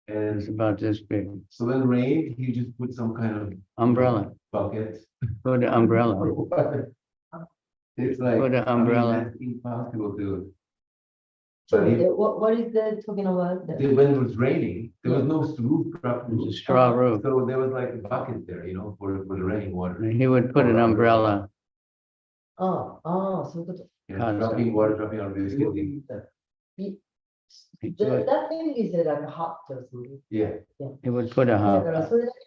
It's And about this big. so when it rained, he just put some kind of Umbrella, bucket. put an umbrella, It's like Put an umbrella. That's impossible to. So, But he- what is that talking about? when it was raining, there was no roof. it's a straw roof. So there was like a bucket there, for the rain water. And he would put an umbrella, ああ、そういうこと。 Dropping water, dropping out of the skin. That thing is like a hot or something. Yeah. he would put a だか house, らそれだけ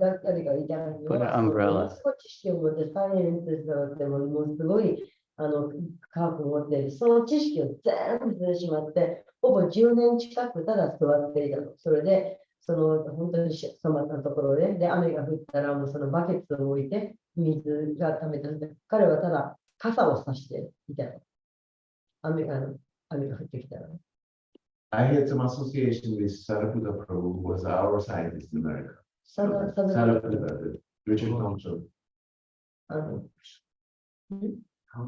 誰か言いたいの Put an umbrella. 少し知識を持ってサイエンスだってもうすごい科学を持っている。その知識を全部捨ててしまって、ほぼ10年近くただ座っていたの。それで、本当に染まったところで、雨が降ったらもうそのバケツを置いて、水が溜めてる。彼はただ傘を差していたの。雨が降ってきたら。I had some association with Sariputta Prabhu, who was our scientist in America. さだ Sariputta, the Richard Thompson. 科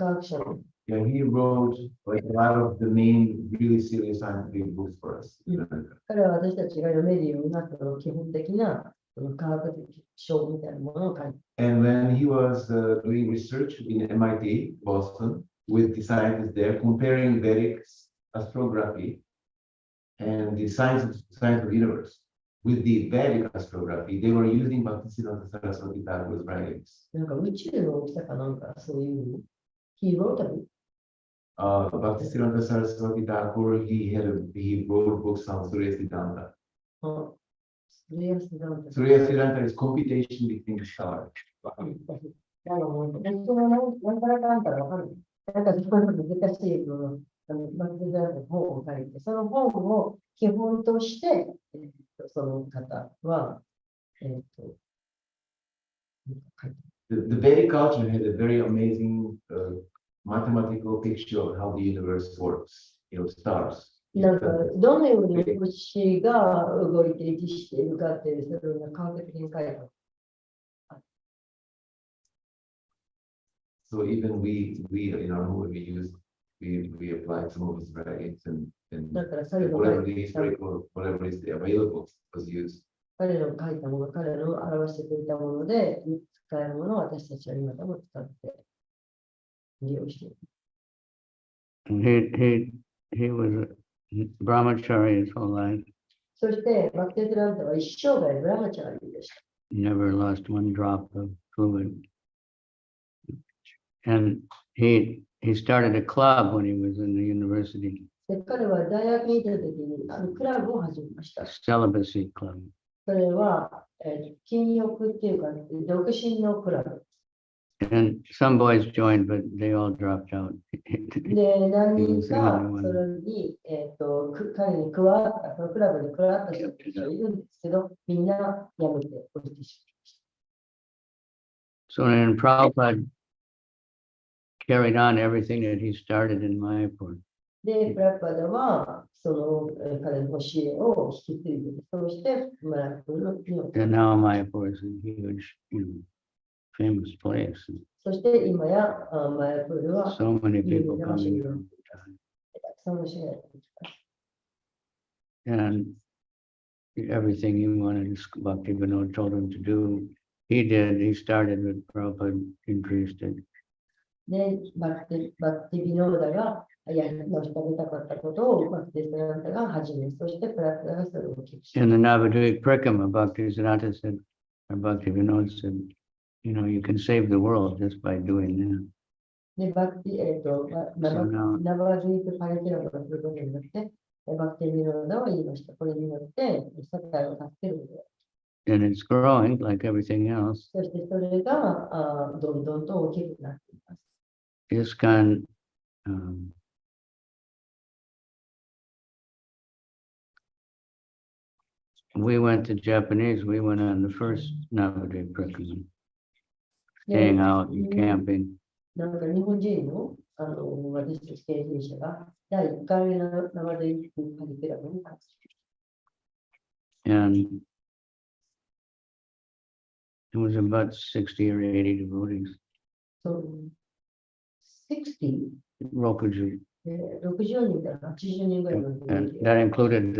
学者の Yeah, he wrote like a lot of the main really serious scientific books for us in America. 彼は私たちが読めるようになったの基本的な科学的書みたいなものを書いて。And when he was doing research in MIT, Boston, with the scientists there, comparing Vedic astrography and the science of the universe with the Vedic astrography, they were using Bhaktisiddhanta Saraswati Thakur's writings. なんか宇宙の大きさかなんかそういうHe wrote a book. Bhaktisiddhanta Saraswati Thakur, he wrote books on Surya Siddhanta. Surya Siddhanta is computation between the stars. なんからかんからわかる。なんかその難しいバックグラウンドの本を書いて、その本を基本として、その方は、書いて The Vedic culture had a very amazing mathematical picture of how the universe works, stars. なんかどのように星が動いて位置しているかっていう、それを科学的に書いた。So even we in our movie we applied some of his writings and だから彼の whatever the historical, whatever is available was used. 彼の書いたもの、彼の表してくれたもので使えるものを私たちは今でも使って利用している。and he was a brahmachari his whole life, そしてバクティスランタは一生涯ブラマチャーリーでした。 never lost one drop of fluid. And he started a club when he was in the university, で彼は大学にいた時にクラブを始めました。 celibacy club. それは、禁欲っていうか、独身のクラブ。 And some boys joined, but they all dropped out. で、何人かそれに、彼に加わった、そのクラブに加わった人がいるんですけど、みんな辞めて降りてしまいました。 So then Prabhupada carried on everything that he started in Mayapur. で、プラパダは、その彼の教えを引き継いで、そして、マラプルの国を And now Mayapur is a huge, famous place. そして今やマヤプールは So many 有 people 名な場所に coming なっ from てたくさんの人がやってきます。 and everything he wanted, Bhakti Vinod told him to do, he did. He started with Prabhupada, increased it. で、バクティビノーダがやり成し遂げたかったことをバクティスナンタが始め、そしてプラプラがそれを聞き。 In the Navadvip Parikama, Bhaktisiddhanta said, or Bhakti Vinod said, you can save the world just by doing that. で、バクティ、ナバーズイートパリティラがすることによって、バクティビノーダは言いました。これによって世界を助けること。 And it's growing like everything else. そしてそれがどんどんと大きくなっています。 ISKCON, we went to Japanese, we went on the first Navadvip Parikama, staying out and camping. なんか日本人の私たち経験者が第1回目の生で行くカリキュラムに立つ。 And it was about 60 or 80 devotees. So, 60? Rokuju. 60人から80人ぐらいの And that included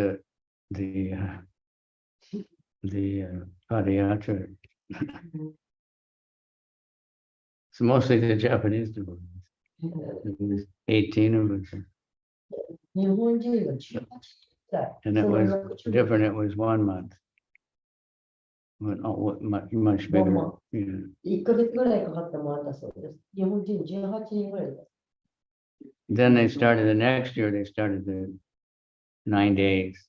the Padayatra. It's mostly the Japanese devotees. It was 18 of us. 日本人が18くらい。 And it was different. It was 1 month. Much bigger. Yeah. 1ヶ月ぐらいかかったもあったそうです。日本人18人ぐらいです。 Then they started the next year, they started the 9 days.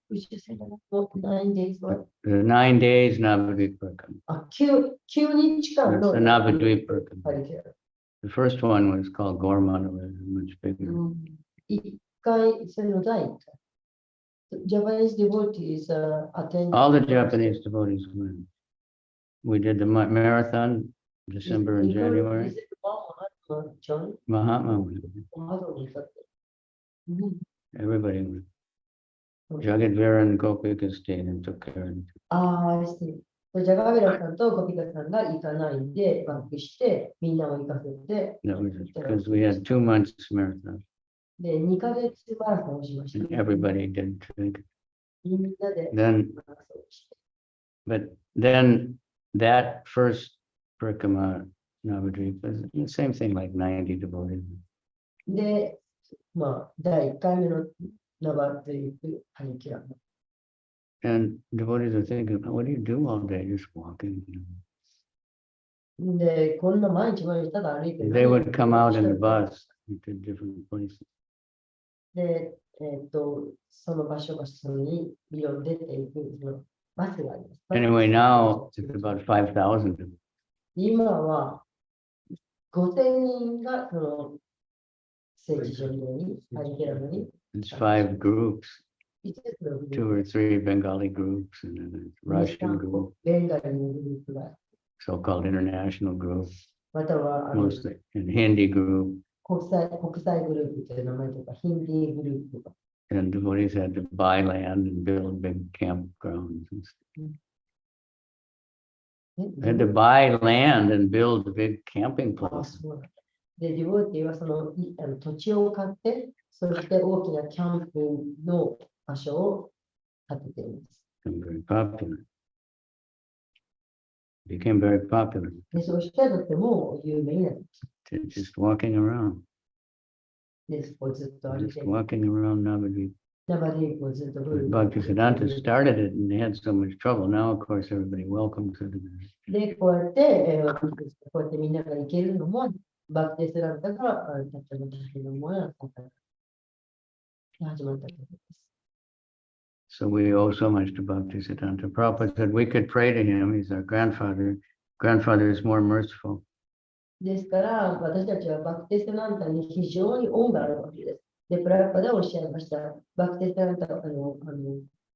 Which is 9 days. The 9 days Navadvip Parikama. 9日間 That's の the Navadvip カ Parikama. リキュラム。 The first one was called Gormana, it was much bigger. 1回、それの第1回。Japanese devotees attend. All the Japanese devotees went. We did the marathon, December and January. Mahatma went. Everybody went. Jagadvira and Gopika stayed and took care of it. ああ、ジャガベラさんとゴピカさんが行かないんで、バックして、みんなを行かせて、 That was it, because we had 2 months marathon. で、2ヶ月マラソンをしました。 And everybody did. みんなで Then, マラソンをして。 but then that first Parikama Navadvip was the same thing, like 90 devotees. で、第1回目のナバというカリキュラム。 And devotees are thinking, what do you do all day just walking? で、こんな毎日ただ歩いてる。 They would come out in the bus to different places. で、その場所にいろいろ出ていくそのバスがあります。 Anyway, now it's about 5,000. 今は5000人がその聖地巡礼に、カリキュラムに、 It's 5 groups, 5つのグル 2 or 3 Bengali groups, and then a Russian group, ベンガリのグループが、 so-called international group, またはmostly, and Hindi group. 国際グループという名前とか、ヒンディーグループとか。 And devotees had to buy land and build big campgrounds. And stuff. They had to buy land and build big camping あ、 places. そうなんだ。で、ディボーティーはその土地を買って、そして大きなキャンプの場所を建てています。 And very popular. Became very popular. で、そしてとても有名になりました。 Just walking around, で、そこをずっと歩い just て、 walking around Navadvip. 生でこうずっとブル Bhaktisiddhanta started it and they had so much trouble. Now, of course, everybody welcomes it. で、こうやって、こうやってみんなが行けるのも、バクテスランタが、たったの大変なものだったから始まったことです。So we owe so much to Bhaktisiddhanta. Prabhupada said we could pray to him. He's our grandfather. Grandfather is more merciful. ですから、私たちはバクテスランタに非常に恩があるわけです。で、プラッパでおっしゃいました。バクテスランタは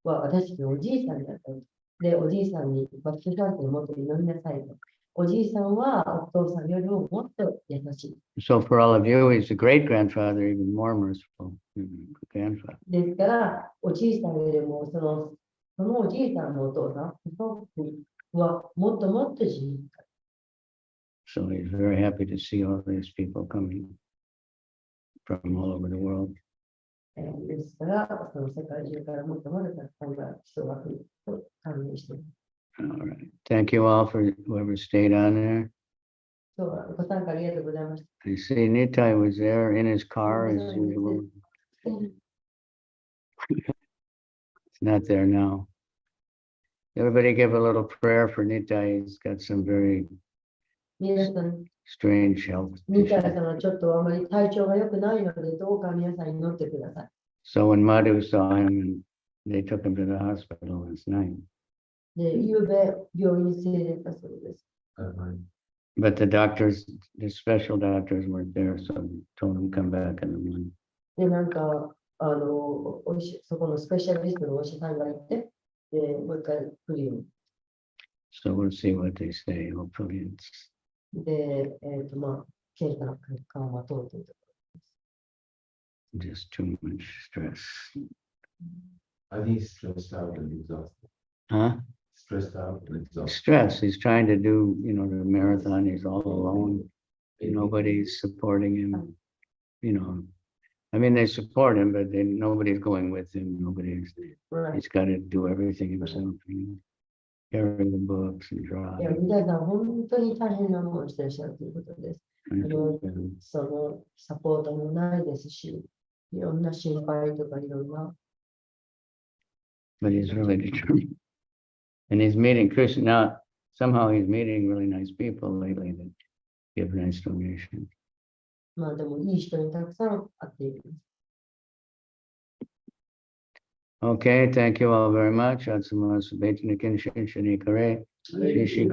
私たちのおじいさんだった。で、おじいさんにバクテスランタのもとに飲みなさいと。おじいさんはお父さんよりももっと優しい。So for all of you, he's a great grandfather, even more merciful than grandfather. ですから、おじいさんよりもそのおじいさんのお父さんはもっともっと自由。So he's very happy to see all these people coming from all over the world. ですから、その世界中からもっともっとたくさんが人が来ると歓迎しています。All right. Thank you all for whoever stayed on there. 今日はご参加ありがとうございました。 I see Nitai was there in his car as usual. It's not there now. Everybody give a little prayer for Nitai. He's got some very 皆さん、 strange health ミカ issues. さんはちょっとあまり体調が良くないので、どうか皆さん祈ってください。 So when Madhu saw him, and they took him to the hospital last night. で、夕べ病院に連れてったそうです。 But the doctors, the special doctors weren't there, so they told him come back in the morning. で、なんか、そこのスペシャリストのお医者さんがいて、で、もう一回来るように。 So we'll see what they say. Hopefully it's で、まあ、検査の結果を待とうというとこ just too much stress. I think he's stressed out and exhausted. Huh? Stressed out and exhausted. Stress. He's trying to do, the marathon. He's all alone. Nobody's supporting him. I mean, they support him, but nobody's going with him.ろ。He's got to do everything himself. Carry the books and い drive. や、皆さん、本当に大変な思いをしてらっしゃるということです。 And そのサポートもないですし、いろんな心配とかいろんな。 But he's really determined. And he's meeting Krishna. Now, somehow he's meeting really nice people lately that give nice donations. まあでもいい人にたくさん会っている。 Okay, thank you all very much. Atsuma Subhetana Kinshin Shani Kare. Shishi